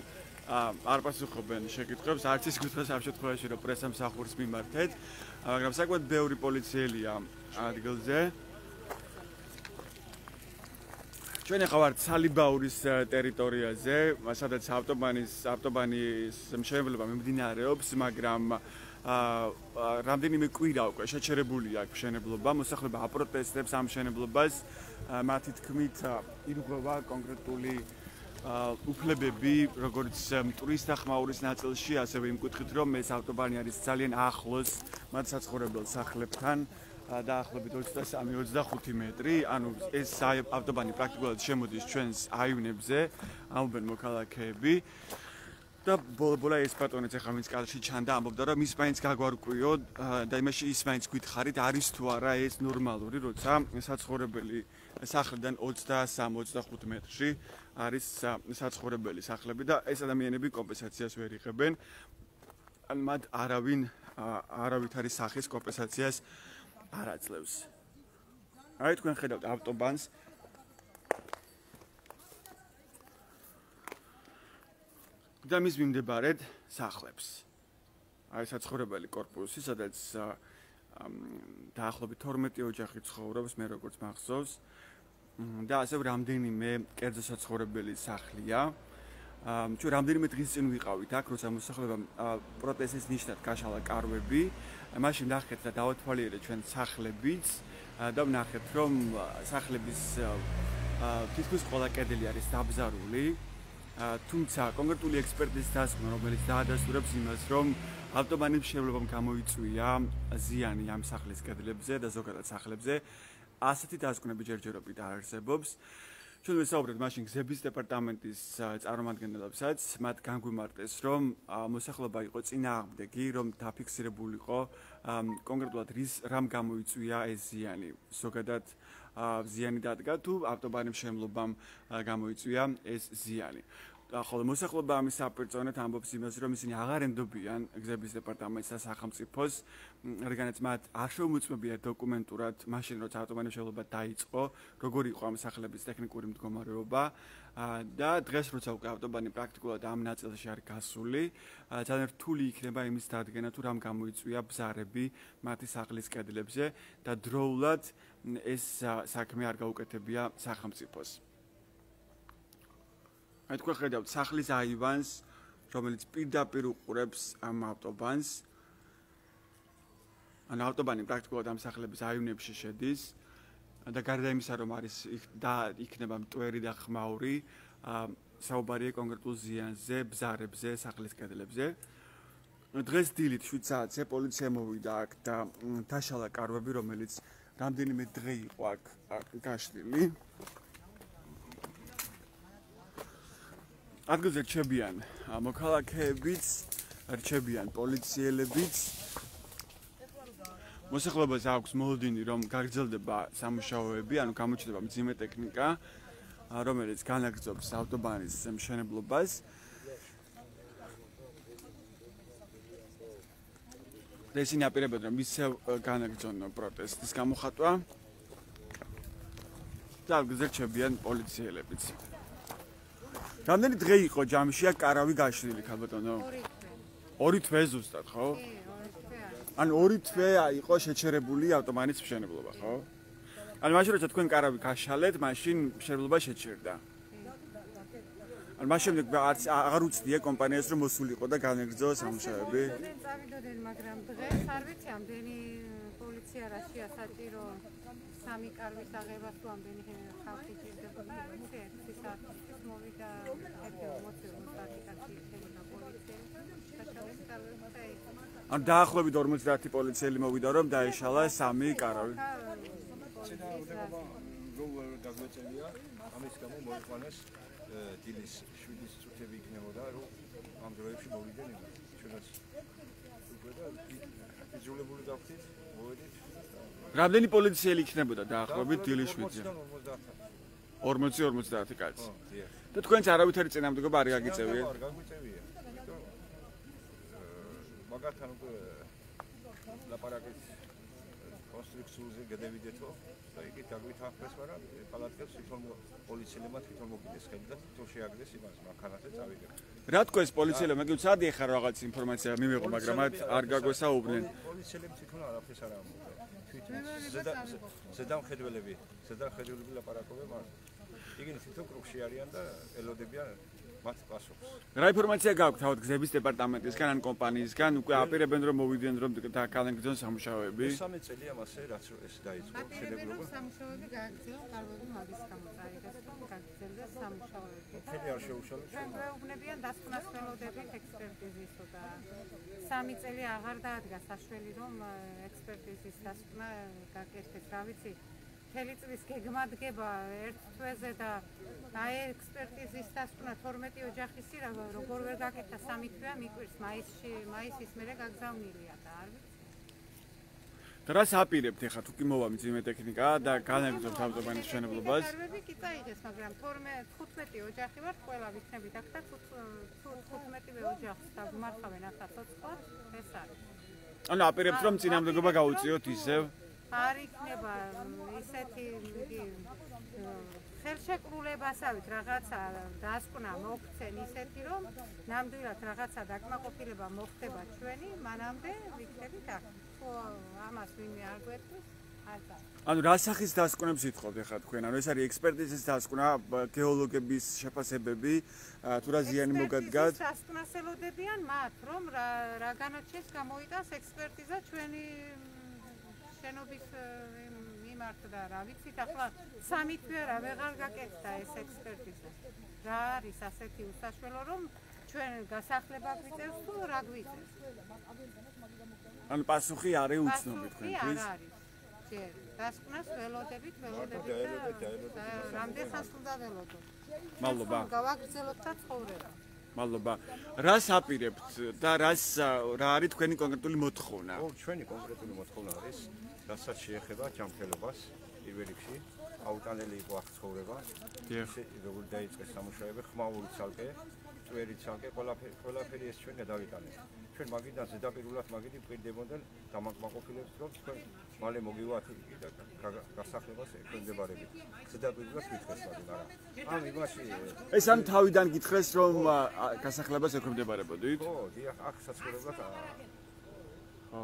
არ პასუხობენ შეკითხვებს, არც ის გითხრას ამ შემთხვევაში რომ პრესამსახურს მიმართეთ, მაგრამ საკმაოდ ბევრი პოლიციელია ადგილზე. ჩვენ ახლა ვართ სალიბაურის ტერიტორიაზე, სადაც ავტობანის მშენებლობა მიმდინარეობს, მაგრამ რამდენიმე კვირა უკვე შეჩერებულია აქ მშენებლობა, მოსახლეობა აპროტესტებს ამ მშენებლობას, მათი თქმით ირღვევა კონკრეტული უფლებები, როგორც ტურისტახმაურის ნაწილში, ასევე იმ კუთხით, რომ ეს ავტობანი არის ძალიან ახლოს მათ საცხოვრებელ სახლებთან. დაახლოებით 23-25 მეტრი, ანუ ეს ავტობანი პრაქტიკულად შემოდის ჩვენს აივნებზე, ამბობენ მოქალაქეები. და ბოლა ეს პატრონიც ახლა ვინც კადრში ჩანდა, ამბობდა რომ ის მაინც გაგვარკვიო და იმაში ის მაინც გითხარით, არის თუ არა ეს ნორმალური, როცა საცხოვრებელი სახლიდან 23-25 მეტრში არის საცხოვრებელი სახლები და ეს ადამიანები კომპენსაციას ვერ იღებენ. ან მათ არავითარი სახის კომპენსაციას არ აძლევს. აი თქვენ ხედავთ ავტობანს. და მის მიმდებარედ სახლებს. აი საცხოვრებელი კორპუსი, სადაც დაახლოებით 12 ოჯახი ცხოვრობს, მე როგორც მახსოვს. და ასევე რამდენიმე კერძო საცხოვრებელი სახლია. ჩვენ რამდენიმე დღის წინ ვიყავით აქ, როცა მოსახლეობამ პროტესტის ნიშნად გაშალა კარვები. მაშინ ნახეთ და დავათვალიერეთ ჩვენ სახლებიც და ვნახეთ რომ სახლების თითქმის ყველა კედელი არის დაბზარული თუმცა კონკრეტული ექსპერტიზის დასკვნა, რომელიც დაადასტურებს იმას, რომ ავტობანის მშენებლობამ გამოიწვია ზიანი ამ სახლის კედლებზე და ზოგადად სახლებზე, ასეთი დასკვნები ჯერჯერობით არ არსებობს. ჩვენ ვისაუბრეთ მაშინ გზების დეპარტამენტის წარმომადგენლებსაც, მათ განგვიმარტეს, რომ მოსახლეობა იყო წინააღმდეგი, რომ დაფიქსირებული იყო კონკრეტულად რამ გამოიწვია ეს ზიანი. ზოგადად ზიანი დადგა თუ ავტობანის მშენებლობამ გამოიწვია ეს ზიანი. ხოლო მოსახლეობა ამის საპირწონედ ამბობს იმას, რომ ისინი აღარ ენდობიან გზების დეპარტამენტს და სახელმწიფოს, რადგანაც მათ არ შეუმოწმებია დოკუმენტურად მაშინ, როცა ავტობანის მშენებლობა დაიწყო, როგორი იყო ამ სახლების ტექნიკური მდგომარეობა და დღეს, როცა უკვე ავტობანი პრაქტიკულად ამ ნაწილში არის გასული, ძალიან რთული იქნება იმის დადგენა, თუ რამ გამოიწვია ბზარები მათი სახლის კედლებზე და დროულად ეს საქმე არ გაუკეთებია სახელმწიფოს. აი თქვენ ხედავთ სახლის აივანს, რომელიც პირდაპირ უყურებს ამ ავტობანს. ან ავტობანი პრაქტიკულად ამ სახლების აივნებში შედის და გარდა იმისა, რომ არის იქნება მტვერი და ხმაური, საუბარია კონკრეტულ ზიანზე, ბზარებზე, სახლის კედლებზე. დღეს დილით 7 საათზე პოლიცია მოვიდა აქ და დაშალა კარვები, რომელიც რამდენიმე დღე იყო აქ გაშლილი. ადგილზე რჩებიან მოქალაქეებიც, რჩებიან პოლიციელებიც. მოსახლეობას აქვს მოლოდინი, რომ გაგრძელდება სამუშაოები, ანუ გამოჩნდება მძიმე ტექნიკა, რომელიც განაგრძობს ავტობანის მშენებლობას. ისინი აპირებენ, რომ ისევ განაგრძონონ პროტესტის გამოხატვა და ადგილზე რჩებიან პოლიციელებიც. რამდენი დღე იყო ჯამში აქ კარავი გაშლილი, ქალბატონო? 2 თვე ზუსტად, ხო? ან 2 თვე იყო შეჩერებული ავტობანის მშენებლობა, ხო? ან მაშინ როცა თქვენ კარავი გაშალეთ, მაშინ მშენებლობა შეჩერდა. ან მაშინ შემდეგ აღარ უცდია კომპანიას რომ მოსულიყო და განეგრძო სამუშაოები. წავიდოდნენ, მაგრამ დღეს არ ვიცი, ამდენი პოლიცია რაშია საჭირო 3 კარვის აღებას თუ ამდენი ხალხი ჭირდებოდა, არ ვიცი, 1 საათის მოვიდა 1:40 კაცი იქნება პოლიცია. საშუალო კარვები. ან დაახლოებით 50 პოლიციელი მოვიდა რომ დაეშალა 3 კარავი. გაგვეწევია, ამის გამო მოიყვანეს დილის 7-ის წუთები იქნებოდა, რომ ამ დროებში მოვიდნენ იმას. ჩვენაც უკვე და იძულებული დავხდით, მოვედით. რამდენი პოლიციელი იქნებოდა დაახლოებით დილის 7-ზე? 40-50 კაცი. და თქვენც არავითარი წინამდებობა არ გაგიწევია? არ გაგვიწევია. მაგათთან უკვე ლაპარაკით კონსტრუქციულზე გადავიდეთო და იქით გაგვითანხმეს, მაგრამ პალატკებს თვითონ პოლიციელებმა თვითონ მოგიდეს ხელი და თვითონ შეაგდეს იმას, მანქანაზე წავიდნენ. რა თქვენს პოლიციელებმა გიცადი ახლა რაღაც ინფორმაცია მივიღო, მაგრამ არ გაგვესაუბრნენ. პოლიციელები თვითონ არაფერს არ ამბობენ. თვითონ ზედამხედველები ლაპარაკობენ, მაგრამ იგივე თვითონ კრუხში არიან და ელოდებიან მათ პასუხს. რა ინფორმაცია გაქვთ თავად გზების დეპარტამენტისგან ან კომპანიისგან? უკვე აპირებენ რომ მოვიდნენ რომ განაგრძონ სამუშაოები? 3 წელი ამასე რაც ეს დაიწყო შენებლობა. სამუშაოები გააგრძელა, კარვები მაგის გამო წაიღეს, რომ გაგრძელდეს სამუშაოები. ხელი არ შეუშალეს. ჩვენ გვეუბნებიან დასკვნას ველოდებით ექსპერტიზისო და 3 წელი აღარ დაადგა საშველი რომ ექსპერტიზის დასკვნა გაკეთდეს. რა ვიცი, მთელი წლის გეგმა დგება 1 თვეზე და აი ექსპერტიზის დასკვნა 12 ოჯახის როგორ ვერ გაკეთა 3 თვეა მიკვირს მაისის მერე გაგზავნილია და არ ვიცი. და რას აპირებთ ახლა თუ კი მოვა მძიმე ტექნიკა და განაგრძობთ ავტობანის მშენებლობას? კარვები კი წაიღეს, მაგრამ 15 ოჯახი ვართ, ყველა ვიქნებით აქ და 15-ვე ოჯახს დაგმარხავენ ახლა ცოცხლად, ეს არის. ანუ აპირებთ რომ წინამდებობა გაუწიოთ ისევ? არ იქნება ისეთი ხელშეკრულებასავით რაღაცა დასკვნა მოქცენ ისეთი რომ ნამდვილად რაღაცა დაკმაყოფილება მოხდება ჩვენი, მანამდე ვიქნებით აქ. თუ ამას ვინმე არ გვეთქვის, არ წავა. ანუ რა სახის დასკვნებს ითხოვთ ახლა თქვენ? ანუ ეს არის ექსპერტიზის დასკვნა, გეოლოგების შეფასებები, თუ რა ზიანი მოგადგათ? ექსპერტიზის დასკვნას ელოდებიან მათ, რომ რა განაჩენს გამოიტანს ექსპერტიზა ჩვენი შენობის მიმართ და რა ვიცით, ახლა 3 თვე რა ვეღარ გაკეთდა ეს ექსპერტიზა. რა არის ასეთი უსაშველო რომ ჩვენ გასახლება გვიწევს თუ რა გვიწევს? ანუ პასუხი არის უცნობი თქვენთვის. არ არის. ჯერ დასკვნას ველოდებით და რამდენ ხანს უნდა ველოდოთ? მადლობა. გავაგრძელოთ და ცხოვრება. მადლობა. რას აპირებთ და რა არის თქვენი კონკრეტული მოთხოვნა? ჩვენი კონკრეტული მოთხოვნა არის, რასაც შეეხება ჯანმრთელობას პირველ რიგში, აუტანელი იყო აქ ცხოვრება. როგორ დაიწყეს სამუშაოები, ხმაური ცალკე, წვერი ცალკე, ყველაფერი ეს ჩვენ გადავიტანეთ. ჩვენ მაგიდან ზედაპირულად მაგით ვყიდდებოდან დამაკმაყოფილებს, რომ თქვენ მალე მოგივათ და გასახლებას ექვემდებარებით. ზედაპირულად ვითხეს მაგრამ ამ იმაში ეს ამ თავიდან გითხრეს რომ გასახლებას ექვემდებარებოდით? ხო, დიახ, აქ საცხოვრებლად ხო.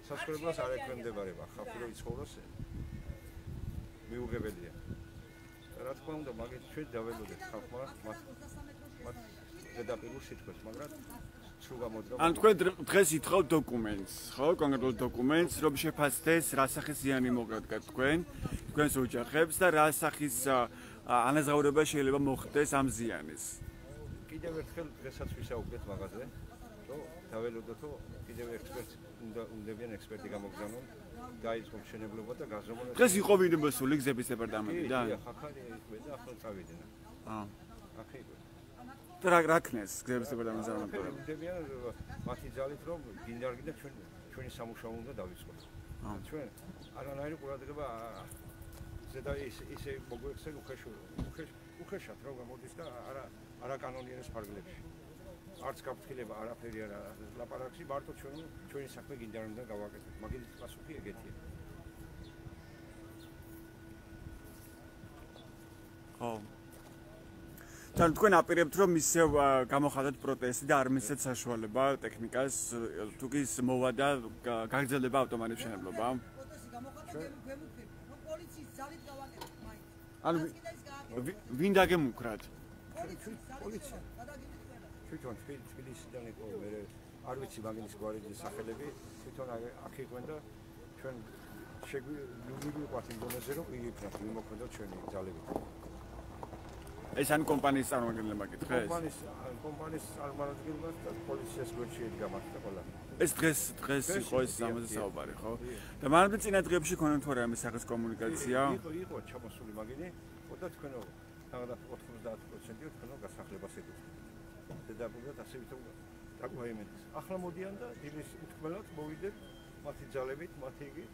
საცხოვრებლად არ ექვემდებარება, ხალხი რო იცხოვროს მიუღებელია. რა თქმა უნდა, მაგით ჩვენ დაველოდეთ ხალხმა მათ ზედაპირულ სიტყვებს, მაგრამ ან თქვენ დღეს ითხოვთ დოკუმენტს, ხო? კონკრეტულ დოკუმენტს, რომ შეფასდეს რა სახის ზიანი მოგადგა თქვენს ოჯახებს და რა სახის ანაზღაურება შეიძლება მოხდეს ამ ზიანის. კიდევ ერთხელ დღესაც ვისაუბრეთ მაგაზე, რომ დაველოდოთ, რომ კიდევ ერთგვარად უნდებიან ექსპერტი გამოგზავნონ, დაიწყო მშენებლობა და გაზომვა. დღეს იყო ვინმესული გზების დეპარტამენტიდან? კი, ახალი იყვე და ახლა წავიდნენ. აქ იყო. რა ქნეს გზების დეპარტამენტის წარმომადგენლები? უნდებიან მათი ძალით, რომ გინდარგინდა ჩვენი სამუშაო უნდა დავიწყოთ. ჩვენ არანაირი ყურადღება ზედა ისე მოგვექცენ უხეშად რომ გამოდის და არა კანონიერის ფარგლებში. არც გაფრთხილება არაფერი არა ლაპარაკში, მარტო ჩვენი საქმე გინდარგინდა გავაკეთოთ. მაგით პასუხი ეგეთია. ხო. თან თქვენ აპირებთ რომ ისევ გამოხატოთ პროტესტი და არ მისცეთ საშუალება ტექნიკას თუ კი მოვა და გაგრძელდება ავტომატური მშენებლობა. ანუ ვინ დაგემუქრათ? პოლიცია. თვითონ თბილისიდან იყო მე არ ვიცი მაგის გვარიძის სახელები, თვითონ აქ იყვენ და ჩვენ შეგვიყვართ იმ დონეზე რომ იქნებ მიმოქმედოთ ჩვენი ძალებით. ეს ან კომპანიის წარმომადგენლებმა გითხეს? კომპანიის წარმომადგენლებმა და პოლიციას გვერდში ედგა მათ და ყველა. ეს დღეს იყო ეს ამაზე საუბარი, ხო? და მანამდე წინა დღეებში ქონდათ თუ არა ამ სახის კომუნიკაცია? იყო ჩამოსული მაგინი, და თქვენო თანადარ 90% თქვენო გასახლებას ედუხთ. დედაბულად ასე ვითომ დაგვაიმედეს. ახლა მოდიან და დილის უთქმელად მოვიდეთ მათი ძალებით, მათი იგი.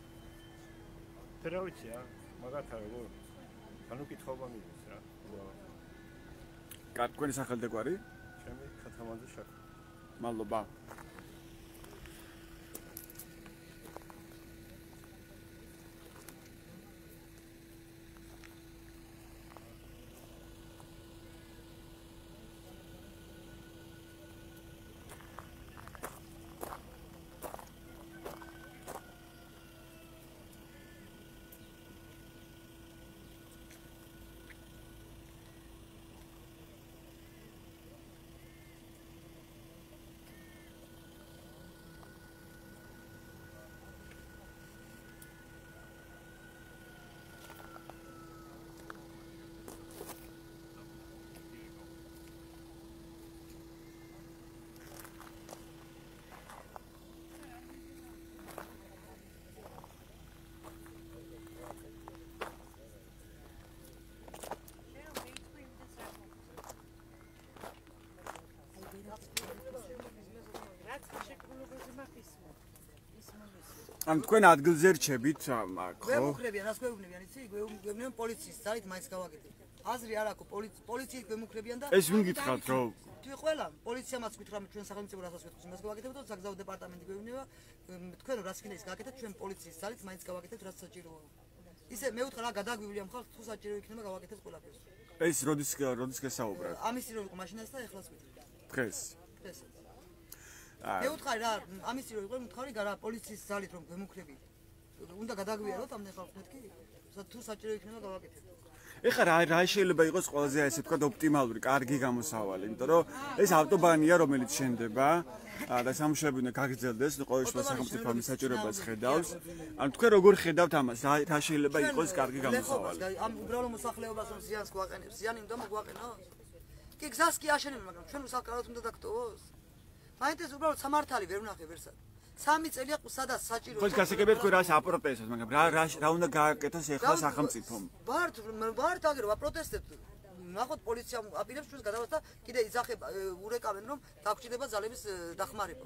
რა ვიცი რა, მაგათა როგორ ანუ კითხობა მიდის რა. თქვენი სახელდაგვარი? ჩემი ხათამაძე შაქ. მადლობა. ან თქვენ ადგილზე რჩებით მაგ ხო? გვემუქრებიან, რას გვეუბნებიან, იცი? გვეუბნებიან პოლიციის ძალით მაინც გავაკეთეთ. აზრი არ აქვს, პოლიციით გვემუქრებიან და ეს ვინ გითხრათ რომ? თქვი ყველა, პოლიციამაც გითხრა ჩვენ სახელმწიფო რასას გვეთქვი, იმას გავაკეთებთ და საგზაო დეპარტამენტი გვეუბნება, თქვენ რას კიდე ის გააკეთეთ, ჩვენ პოლიციის ძალით მაინც გავაკეთებთ, რაც საჭიროა. ისე მე ვთქვა რა გადაგვივლია მხარ, თუ საჭირო იქნება გავაკეთებთ ყველაფერს. ეს როდის გესაუბრეთ? ამისი რო იყო მაშინაც და ეხლაც ვიტყვი. დღეს. მე ვთქარი რა, ამისი რო იყო, ვთქარი რა პოლიციის ძალით რომ გვემუქრები. უნდა გადაგვიაროთ ამდენ ხალხს მეთქი, თუ საჭირო იქნება გავაკეთებთ. ეხლა რა შეიძლება იყოს ყველაზე ასე თქვა ოპტიმალური, კარგი გამოსავალი, იმიტომ რომ ეს ავტობანია, რომელიც შენდება და სამუშაოები უნდა გაგრძელდეს, ყოველ შემთხვევაში სახელმწიფო ამის საჭიროებას ხედავს. ანუ თქვენ როგორ ხედავთ ამას? რა შეიძლება იყოს კარგი გამოსავალი? ამ უბრალო მოსახლეობას რომ ზიანს გვაყენებს, ზიანი უნდა მოგვაყენოს? კი გზას კი აშენებენ, მაგრამ ჩვენ უსახკაროდ უნდა დაგტოვოს. მაინტერესებს უბრალოდ სამართალი ვერ ვნახე ვერსად. 3 წელია სადაც საჭირო. ხო, გასაგებია თქვენ რას აპროტესტებს, მაგრამ რა უნდა გააკეთოს ახლა სახელმწიფომ? ვართ აგერვა პროტესტებს. ნახოთ პოლიციამ აპირებს ჩვენს გადავას და კიდე იძახება ურეკავენ რომ დაგჭირდება ძალების დახმარება.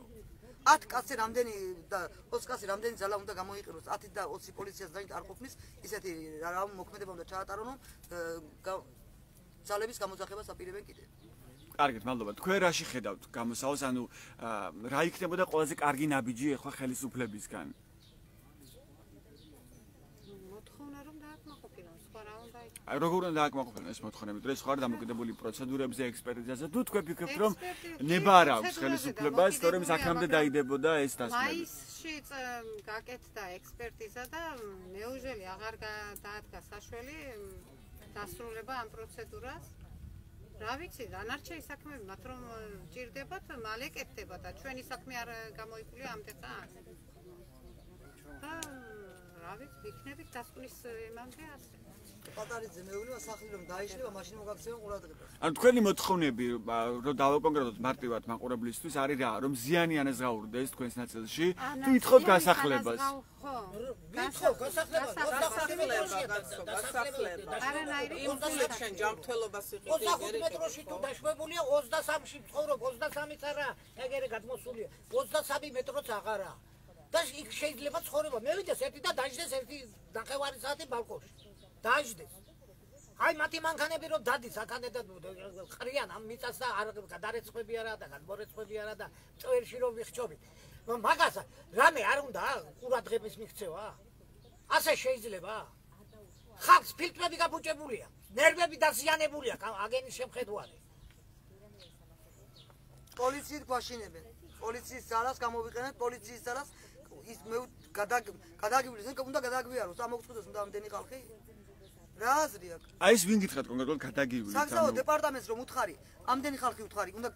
10 კაცი რამდენი და 20 კაცი რამდენი ძალა უნდა გამოიყენოს 10 და 20 პოლიციას დაით არ ყოფნის ისეთი რა მოქმედება უნდა ჩაატარონ რომ ძალების გამოძახებას აპირებენ კიდე. კარგით, მადლობა. თქვენ რაში ხედავთ გამოსავალს, ანუ რა იქნებოდა ყველაზე კარგი ნაბიჯი ახლა ხელისუფლებისგან? მოთხოვნა რომ დააკმაყოფილონ, სხვა რა უნდა იქნება? აი როგორ უნდა დააკმაყოფილონ ეს მოთხოვნები? დღეს ხარ დამოკიდებული პროცედურებზე, ექსპერტიზაზე. თუ თქვენ ფიქრობთ რომ ნება არ აქვს ხელისუფლებას, თორემ აქამდე დაიდებოდა ეს დასმები. მაისში გაკეთდა ექსპერტიზა და მეუჟელი აღარ დაადგა საშველი დასრულება ამ პროცედურას. რა ვიცი, დანარჩენი საქმეები მათ რომ ჭირდებათ, მალე კეთდება და ჩვენი საქმე არ გამოიკვლია ამდღა. და რა ვიცი, ვიქნებით დასკვნის იმამდე ასე. პატარიძე მეუბნება სახლი რომ დაიშლება, მაშინ მოგაქცევენ ყურადღებას. ანუ თქვენი მოთხოვნები რომ დავაკონკრეტოთ მარტივად მაყურებლისთვის არის რა, რომ ზიანიანეს გაურდეს თქვენს ნაწილში, თუ ითხოვთ გასახლებას. ვითხოვ გასახლება. არანაირი იმპულსშენ ჯანმრთელობას იყიდე. 25 მეტროში თუ დაშვებულია 23-ში ცხოვრობ, 23-იც არა, ეგრე გადმოსულია. 23 მეტროც აღარა. და იქ შეიძლება ცხოვრება. მევიდეს ერთი და დაждდეს ერთი ნახევარი საათი ბალკონში. დაждდეს. აი მათი მანქანები რომ დადის აქანე და ყრიან ამ მიწას და არ გადარეცხები არა და გადმორეცხები არა და წვერში რომ ვიხჩობი. მაგას რამე არ უნდა ყურადღების მიქცევა? ასე შეიძლება? ხალხს ფილტრები გაბუჭებულია, ნერვები დაზიანებულია აგენის შემხედვარი. პოლიციით გვაშინებენ. პოლიციის ძალას გამოვიყენეთ, პოლიციის ძალას ის მე გადაგივლეს, უნდა გადაგვიაროს, ამოგწყვეტოს უნდა ამდენი ხალხი. რა აზრი აქვს? აი ეს ვინ გითხრათ კონკრეტულად გადაგივლით? საგზაო დეპარტამენტს რომ უთხარი, ამდენი ხალხი უთხარი, უნდა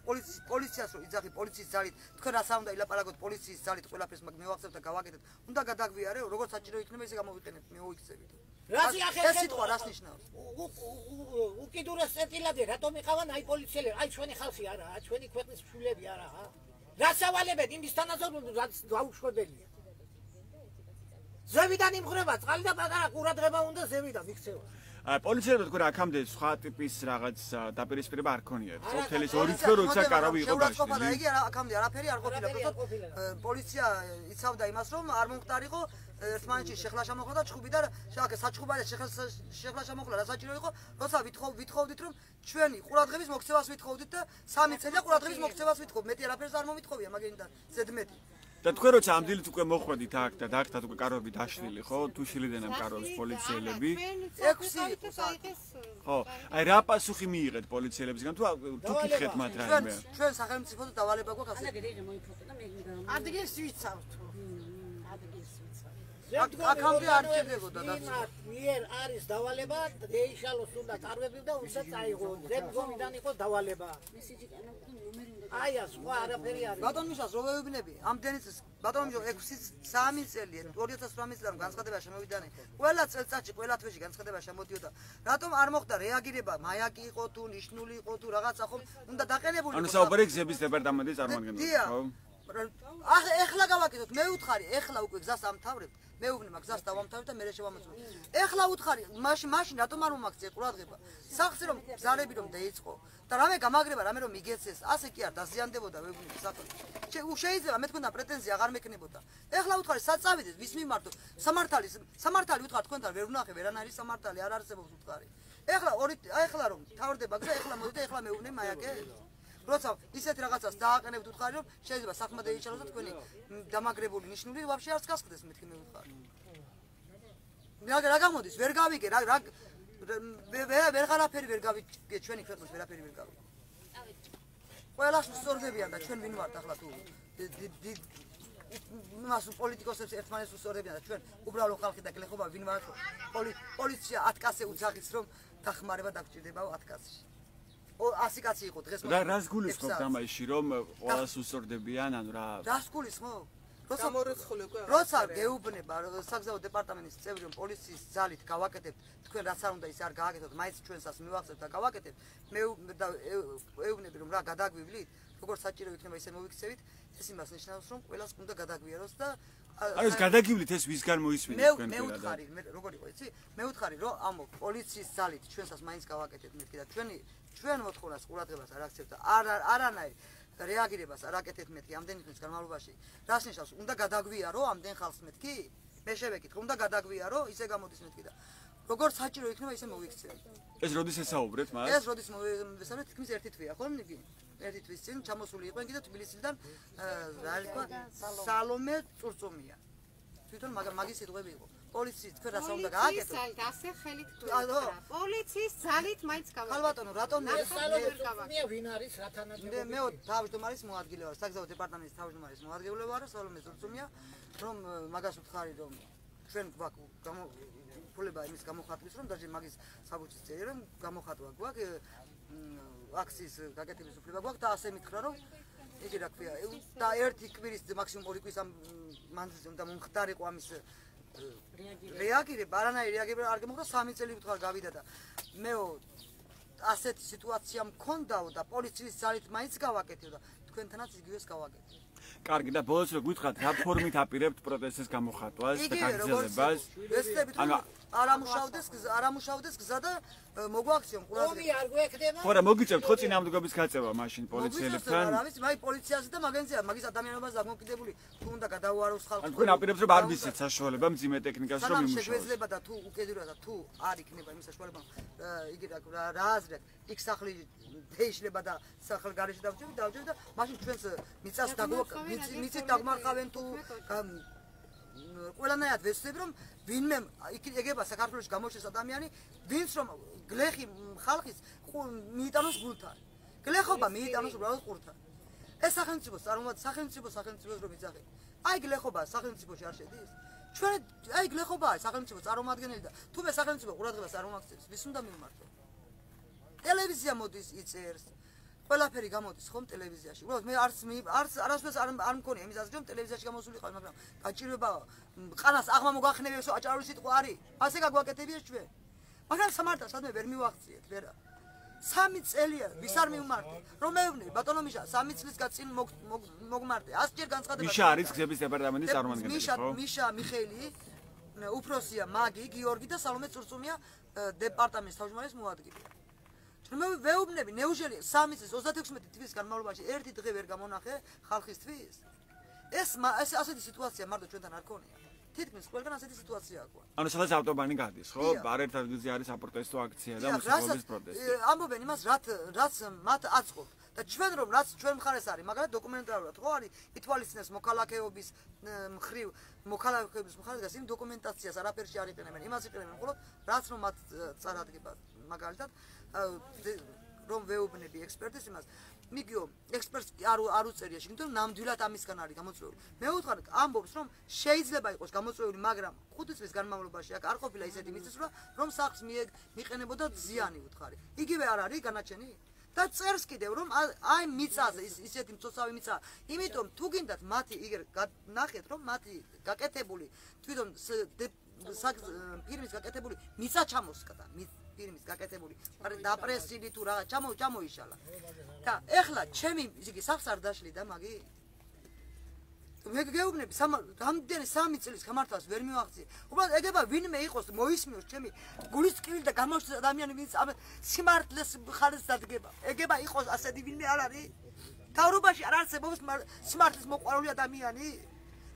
პოლიციას რომ იძახი პოლიციის ძალით, თქვენ რას არ უნდა ილაპარაკოთ პოლიციის ძალით, ყველაფერს მაგ მივახცევთ და გავაკეთეთ. უნდა გადაგვიარეო, როგორც საჭირო იქნება ისე გამოვიყენეთ, მეუიქცევით. რას ეს სიტყვა რას ნიშნავს? უკიდურეს წერტილადე რატომ იყავან აი პოლიციელები? აი ჩვენი ხალხი არა, აი ჩვენი ქვეყნის შვილები არა, ჰა? რას ავალებენ იმის თანაზროდ რაც დაუშვებელია. ზევიდან იმღრება წყალი და პატარა ყურადღება უნდა ზევიდან იქცევა. პოლიციელებს თქვენ აქამდე სხვა ტიპის რაღაც დაპირისპირება არ ქონიათ. თელეს ორი თვე როცა კარავი იყო გაშლილი. იგი აქამდე არაფერი არ ყოფილა, პროცესო პოლიცია იცავდა იმას რომ არ მომხდარიყო ერთმანეთში შეხლა შემოხლა და ჩხუბი და საჩხუბარი შეხლა შემოხლა რა საჭირო იყო, როცა ვითხოვდით რომ ჩვენი ყურადღების მოქცევას ვითხოვდით და 3 წელია ყურადღების მოქცევას ვითხოვ. მეტი არაფერს არ მომითხოვია მაგენიდან ზედმეტი. და თქვენ როცა ამ დილით უკვე მოხვედით აქ და დაგხდათ უკვე კაროვები დაშლილი, ხო? თუ შილიდან ამ კაროვებს პოლიციელები. 6 იყო საათი. ხო, აი რა პასუხი მიიღეთ პოლიციელებისგან თუ გითხეთ მათ რაიმე? ჩვენ სახელმწიფოს დავალება გვაქვს ასე. ადგილს ვიცავთ. აქამდე არ ჭირდებოდა და მიერ არის დავალება, ეიშალოს უნდა კარვები და უნდა წაიღო. ზემგომიდან იყო დავალება. აი ეს სხვა არაფერი არის. ბატონ მიშას რო ვეუბნები, ამდენი წელს ბატონ მიშო 3 წელია, 2018 წლიდან განცხადება შემოვიდანე. ყველა წელწადში, ყველა თვეში განცხადება შემოდიოდა. რატომ არ მოხდა რეაგირება? მაიაკი იყო თუ ნიშნული იყო თუ რაღაცა ხომ უნდა დაყენებული. ანუ საუბარი გზების დეპარტამენტის წარმომადგენელია, ხო? ეხლა გავაკეთოთ, მე უთხარი, ეხლა უკვე გზას ამთავრებთ. მეუბნება გზას დავამთავრებ და მერე შევამოწმო. ეხლა უთხარი, მაშინ რატომ არ მომაქცე ყურადღება? სახსე რომ გზარები რომ დაიწყო და რამე გამაგრება, რამე რომ მიგეცეს, ასე კი არ დაზიანდებოდა მეუბნები საქმე. შეიძლება მე თქვენთან პრეტენზია აღარ მექნებოდა. ეხლა უთხარი, საწავიდეთ, ვის მიმართოთ? სამართალი უთხარ თქვენთან ვერ ვნახე, ვერანაირი სამართალი არ არსებობს უთხარი. ეხლა რომ თავრდება გზა, ეხლა მოდით და ეხლა მეუბნები მაიაკე. როცა ისეთ რაღაცას დააყენებთ უთხარი რომ შეიძლება საქმე დაიჭიროს და თქვენი დამაგრებული ნიშნული ვაფშე არც გასხდეს მეთქი მე უთხარი. რა გამოდის? ვერ გავიგე რა ვერღარაფერი ვერ გავიგე ჩვენი ქვეყნის ვერაფერი ვერ გავიგე. ყველას უსწორდებიან და ჩვენ ვინ ვართ ახლა თუ მას პოლიტიკოსებს ერთმანეთს უსწორდებიან და ჩვენ უბრალო ხალხი და გლეხობა ვინ ვართ? პოლიცია 10 კაცზე უძახის რომ დახმარება დაგჭირდება 10 კაცში. 100 კაცი იყო დღეს. და რას გულისხმობთ ამაში რომ ყველას უსწორდებიან, ანუ რა? რას გულისხმობ? როცა გეუბნება საგზაო დეპარტამენტის წევრი რომ პოლიციის ძალით გავაკეთებთ თქვენ რაც არ უნდა ის არ გააკეთოთ მაინც ჩვენსაც მივახცევთ და გავაკეთებთ მე ეუბნები რომ რა გადაგვივლით როგორც საჭირო იქნება ისე მოვიქცევით ეს იმას ნიშნავს რომ ყველას უნდა გადაგვიაროს და ანუ ეს გადაგივლით ეს ვისგან მოისმინეთ თქვენ მე უთხარი როგორ იყო იცი მე უთხარი რომ ამ პოლიციის ძალით ჩვენსაც მაინც გავაკეთებთ მეთქი და ჩვენ მოთხოვნას ყურადღებას არ აქცევთ და არანაირ რეაგირებას არ აკეთებთ მეთქი ამდენი ხნის განმავლობაში რას ნიშნავს უნდა გადაგვიარო ამდენ ხალხს მეთქი მე შევეკითხე უნდა გადაგვიარო ისე გამოდის მეთქი და როგორც საჭირო იქნება ისე მოვიქცევით ეს როდის ესაუბრეთ მას ეს როდის მოვესწრეთ თქმის ერთი თვეა ხო ნიგი ერთი თვის წინ ჩამოსული იყვენ კიდე თბილისიდან რა იყო სალომე წურწუმია თვითონ მაგის სიტყვები იყო პოლიციის თქვენ რასაც უნდა გააკეთოთ ასე ხელით თქვა პოლიციის ძალით მაინც გავაკეთეთ ხალბატონო რატომ მე ვინ არის რათანაც მე თავმჯდომარის მოადგილე ვარ საგზაო დეპარტამენტის თავმჯდომარის მოადგილე ვარ სალომე წურწუმია რომ მაგას ვთხარი რომ ჩვენ გვაქვს ფულება იმის გამოხატვის რომ დაჟე მაგის საბუთის წერია რომ გამოხატვა გვაქვს აქციის გაკეთების უფლება გვაქვს და ასე მითხრა რომ იგი რა ქვია და ერთი კვირის მაქსიმუმ 2 კვირის მანძილზე უნდა მომხდარიყო ამის რეაგირება არანაირი რეაგირება არ გემოხდა 3 წელი ვთქვა გავიდა და მე ასეთი სიტუაცია მქონდაო და პოლიციის ძალით მაინც გავაკეთე და თქვენთანაც იგივეს გავაკეთე კარგი და ბოლოს რო გითხრათ რა ფორმით აპირებთ პროტესტის გამოხატვას და გაგრძელებას ანუ არამუშავდეს გზა და მოგვაქციონ ყურადღება არ გვექნება ხო რა მოგიწევთ ხო წინამდგომის გაწევა მაშინ პოლიციელებთან არის მაი პოლიციაზე და მაგენზეა მაგის ადამიანობას დაგმოკიდებული თუ უნდა გადაუაროს ხალხს თქვენ აპირებთ რომ არ ვიცით საშუალება მძიმე ტექნიკას რომ იმუშაოს შეგვეძლება და თუ უკედურა და თუ არ იქნება იმ საშუალება იგი რა აზრი აქვს იქ სახლი შეიძლება და სახელგარეშე დავჭერთ და მაშინ ჩვენს მიწას მიწით დაგმარხავენ თუ ყველანაირად ვეცდები რომ ვინმე ეგება საქართველოში გამოჩეს ადამიანი ვინც რომ გლეხი ხალხის მიიტანოს გულთან გლეხობა მიიტანოს უბრალოდ ყურთან ეს სახელმწიფოს სახელმწიფოს რომ იცახე აი გლეხობა სახელმწიფოში არ შედის ჩვენ აი გლეხობაა სახელმწიფოს წარმომადგენელი და თუ მე სახელმწიფო ყურადღებას არ მომაქცევს ვის უნდა მივმართო ტელევიზია მოდის იწერს ყველაფერი გამოდის ხომ ტელევიზიაში. უბრალოდ მე არასდროს არ მქონია იმის აზრი რომ ტელევიზიაში გამოსულიყავ, მაგრამ გაჭირვება ყანას აღმა მოგახნევიო აჭარული სიტყვა არის. ასე გაგვაკეთებიეს ჩვენ. მაგრამ სამარტა სადმე ვერ მივახციეთ, ვერა. 3 წელია ვის არ მივმართე. რომ მეუბნები ბატონო მიშა 3 წლის გაწინ მოგმართე. 100 ჯერ განცხადება. მიშა არის გზების დეპარტამენტის წარმომადგენელი, ხო? მიშა მიხეილი, უფროსია მაგი, გიორგი და სალომე წურწუმია დეპარტამენტის თავმჯდომარის მოადგილე. მე ვეუბნები ნეუჟელი 3 წლის 36 თვის განმავლობაში ერთი დღე ვერ გამონახე ხალხისთვის ეს ასეთი სიტუაცია მარტო ჩვენთან არ ქონია თითქმის ყველგან ასეთი სიტუაცია აქვს ანუ სადაც ავტობანი გადის ხო ბარეთ ადგილზე არის საპროტესტო აქცია და მოსახლეობის პროტესტი ამბობენ იმას რაც მათ აწყობთ და ჩვენ რომ რაც ჩვენ მხარეს არის მაგრამ დოკუმენტალურად ხო არის ითვალისწინებს მოქალაქეობის მხრივ მოქალაქეობის მხარეს იმ დოკუმენტაციას არაფერში არ იყენებენ იმას იყენებენ მხოლოდ რაც რომ მათ წარადგება მაგალითად რომ ვეუბნები ექსპერტის იმას მიგიო ექსპერტს არ უწერია შეგნით რომ ნამდვილად ამისგან არის გამოწვეული მე ვუთხარ ამბობს რომ შეიძლება იყოს გამოწვეული მაგრამ 5 წლის განმავლობაში აქ არ ყოფილა ისეთი მიწისძვრა რომ სახლს მიყენებოდა ზიანი ვუთხარი იგივე არ არის განაჩენი და წერს კიდევ რომ აი მიწაზე ისეთი მწოცავი მიწა იმიტომ თუ გინდათ მათი იგერ ნახეთ რომ მათი გაკეთებული თვითონ ფირმის გაკეთებული მიწა ჩამოსკდა ფირმის გაკეთებული დაპრესილი თუ რა ჩამოიშალა და ეხლა ჩემი იგი სახს არ დაშლიდა მაგი მე გეუბნები რამდენი 3 წლის გამართვას ვერ მივახციე უბრალოდ ეგება ვინმე იყოს მოისმინოს ჩემი გულის ტკივილი და გამოჩნდეს ადამიანი ვინც სიმართლეს ხარეს დადგება ეგება იყოს ასეთი ვინმე არ არის თავრობაში არ არსებობს სიმართლის მოყვარული ადამიანი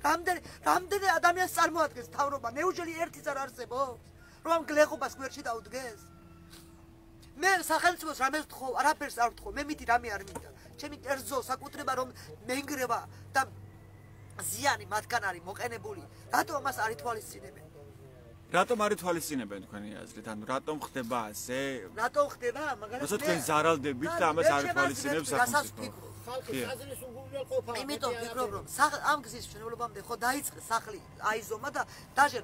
რამდენი ადამიანს წარმოადგენს თავრობა ნეუჟელი ერთიც არ არსებობს რომ გლეხობას გვერდში დაუდგეს მე სახელმწიფოს რამეს ვთხოვ არაფერს არ ვთხოვ მე მითი რამე არ მინდა ჩემი კერძო საკუთრება რომ მეინგრება და ზიანი მათგან არის მოყენებული რატომ მას არ ითვალისწინებენ რატომ არ ითვალისწინებენ თქვენი აზრით ანუ რატომ ხდება ასე რატომ ხდება მაგრამ როცა თქვენ ზარალდებით და ამას არ ითვალისწინებს სახელმწიფო ხალხის აზრის უგულველყოფა იმიტომ ვფიქრობ რომ ამ გზის მშენებლობამდე ხო დაიწყეს სახლი აიზომა და დაჟე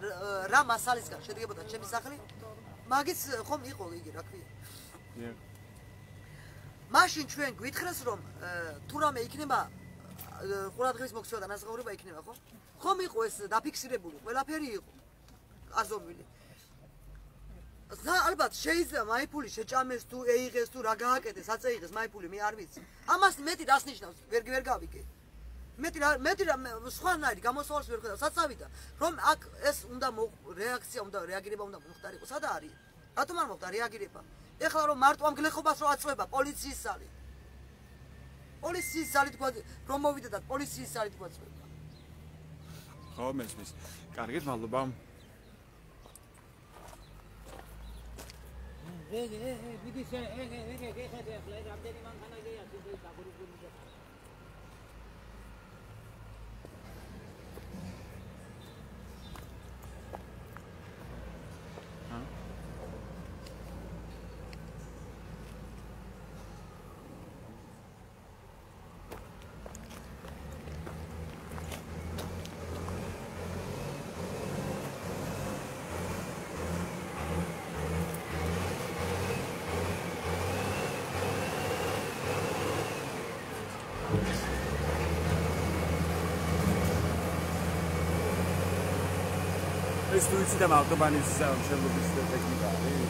რა მასალისგან შედგებოდა ჩემი სახლი მაგის ხომ იყო იგი რა ქვია მაშინ ჩვენ გვითხრეს რომ თუ რამე იქნება ყურადღების მოქცევა და ნაზღაურება იქნება, ხო? ხომ იყო ეს დაფიქსირებული, ყველაფერი იყო. აზომილი. ალბათ შეიძლება მაიფული შეჭამეს თუ ეიღეს თუ რა გააკეთეს, აწეიღეს მაიფული, მე არ ვიცი. ამას მეტი რას ნიშნავს? ვერ გავიგე. მეტი სხვანაირი გამოსავალს ვერ ხედავ. საწავიდა, რომ აქ ეს უნდა რეაქცია უნდა რეაგირება უნდა მოხდარიყო. სადა არის? რატომ არ მოხდა რეაგირება? ეხლა რომ მარტო ამ გლეხობას რო აწვება პოლიციის ზალი. პოლიციის ზალი თქვა რომ მოვიდა და პოლიციის ზალი თქვა აწვება. ხო, მესმის. კარგით, მადლობა. მიდის ეხეთე ახლა რამდენი მანქანა გეა ისე დაგურიგული და ეს თუ იცი და ავტობანის მშენებლობის ტექნიკა არის?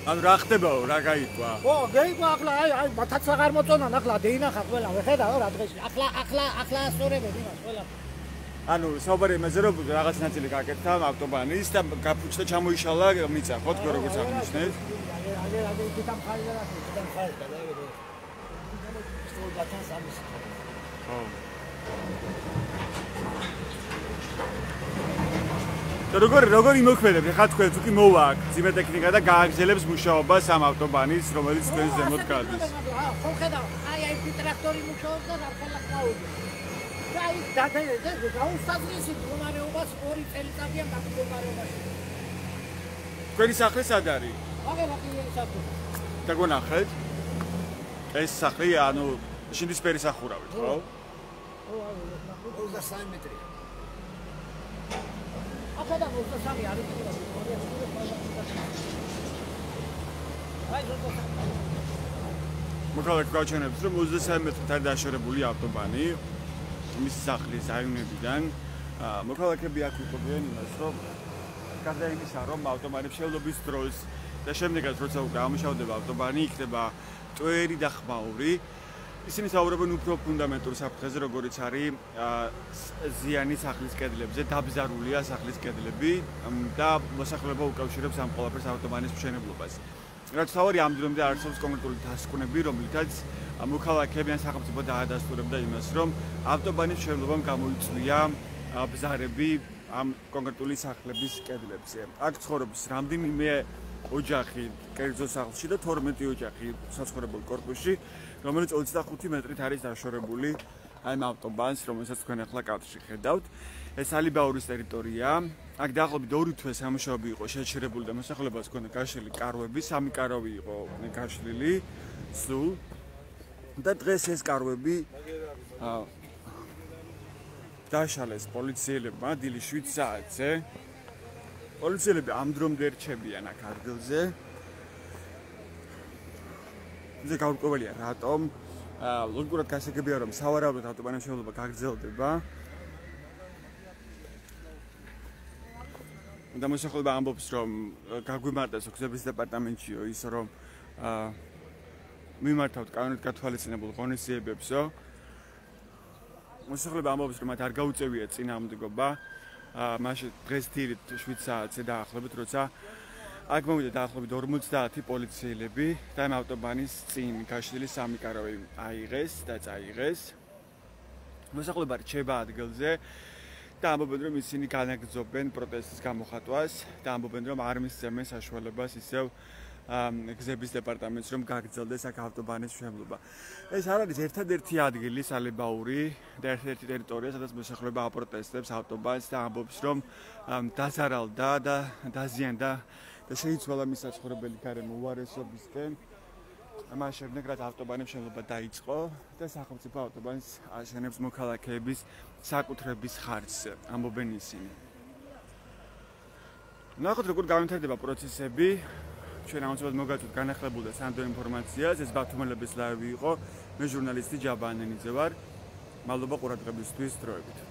ანუ რა ხდებაო, რა გაიგვა? ხო, გაიგვა ახლა აი მათაც აღარ მოწონან ახლა დეინახა ყველა, ვეხედავ რა დღეში. ახლა ასწორებენ იმას ყველა. ანუ საუბარი იმაზე რომ რაღაც ნაწილი გაკეთდა ავტობანის და გაფუჭდა ჩამოიშალა მიწა, ხო თქო როგორც აღნიშნეთ? აგერ იქიდან ხარი და იქიდან ხარი და ხო. როგორი მოქმედებს ხა თქვენ თუ კი მოვა აქ ძიმე ტექნიკა და გააგრძელებს მუშაობას ამ ავტობანის რომელიც თქვენ ზემოთ გადის. ხო ხედავ, აი ტრაქტორი მუშაობს და რაფალა გაუდი. აი დადაედა გაუსაზრისი მდგომარეობას 2 წელიწადია მდგომარეობაში. თქვენი სახლი სად არის? აგერ სახლი. და გონახეთ? ეს სახლი ანუ შინდისფერი სახურავით, ხო? ხო, 23 მეტრია. ახლა 23 არის කියලා. მოკლედ გავჩვენებთ რომ 23 მეტრით არის დაშორებული ავტობანი მის სახლის აივნებიდან. მოქალაქეები აქ ვიყვებიან იმას რომ გარდა იმისა რომ ავტობანის მშენებლობის დროს და შემდეგაც როცა უკვე ამუშავდება ავტობანი იქნება ტვერი და ხმაური. ისინი საუბრობენ უფრო ფუნდამენტურ საფრთხეზე, როგორიც არის ზიანი სახლის კედლებზე, დაბზარულია სახლის კედლები და მოსახლეობა უკავშირებს ამ ყველაფერს ავტობანის მშენებლობას. რაც თავი ამ დრომდე არსებობს კონკრეტული დასკვნები, რომლითაც მოქალაქეები ან სახელმწიფო დაადასტურებდა იმას, რომ ავტობანის მშენებლობამ გამოიწვია ბზარები ამ კონკრეტული სახლების კედლებზე. აქ ცხოვრობს რამდენიმე ოჯახი კერძო სახლში და 12 ოჯახი საცხოვრებელ კორპუსში, რომელიც 25 მეტრით არის დაშორებული ამ ავტობანს, რომელსაც თქვენ ახლა კადრში ხედავთ. ეს ალიბაურის ტერიტორია. აქ დაახლოებით 2 თვე სამუშაოები იყო შეჩერებული და მოსახლეობას ჰქონდა გაშლილი კარვები, 3 კარვი იყო გაშლილი სულ. და დღეს ეს კარვები დაშალეს პოლიციელებმა დილის 7 საათზე. პოლიციელები ამ დრომდე რჩებიან აქ ადგილზე. ზე გაურკვეველია რატომ? ლოგიკურად გასაგებია რომ სავარაუდოდ ავტობანის მშენებლობა გაგრძელდება. და მოსახლეობა ამბობს რომ გაგვიმარტეს გზების დეპარტამენტშიო ის რომ მიმართავთ კანონით გათვალისწინებულ ღონისძიებებსო. მოსახლეობა ამბობს რომ მათ არ გაუწევიათ წინააღმდეგობა. მაშინ დღეს თირით 7 საათზე დაახლოებით როცა აქ მოვიდა დაახლოებით 50 პოლიციელები და ამ ავტობანის წინ გაშლილი 3 კარვი აიღეს და წაიღეს. მოსახლეობა რჩება ადგილზე და ამბობენ რომ ისინი განაგრძობენ პროტესტის გამოხატვას და ამბობენ რომ არ მისცემენ საშუალებას ისევ გზების დეპარტამენტს რომ გაგრძელდეს აქ ავტობანის მშენებლობა. ეს არ არის ერთადერთი ადგილი სალიბაური და ერთ-ერთი ტერიტორია, სადაც მოსახლეობა აპროტესტებს ავტობანს და ამბობს რომ დაზარალდა და დაზიანდა და შეიცვალა მის საცხოვრებელი გარემო უარესობისკენ. ამას შემდეგ რაც ავტობანების მშენებლობა დაიწყო და სახელმწიფო ავტობანს აშენებს მოქალაქეების საკუთრების ხარჯზე, ამბობენ ისინი. ნახოთ როგორ განვითარდება პროცესები. ჩვენ ამასაც მოგაწვით განახლებულ და სანდო ინფორმაციას. ეს ბათუმელების ლაივი იყო. მე ჟურნალისტი ჯაბა ანენიძე ვარ. მადლობა ყურადღებისთვის, დროებით.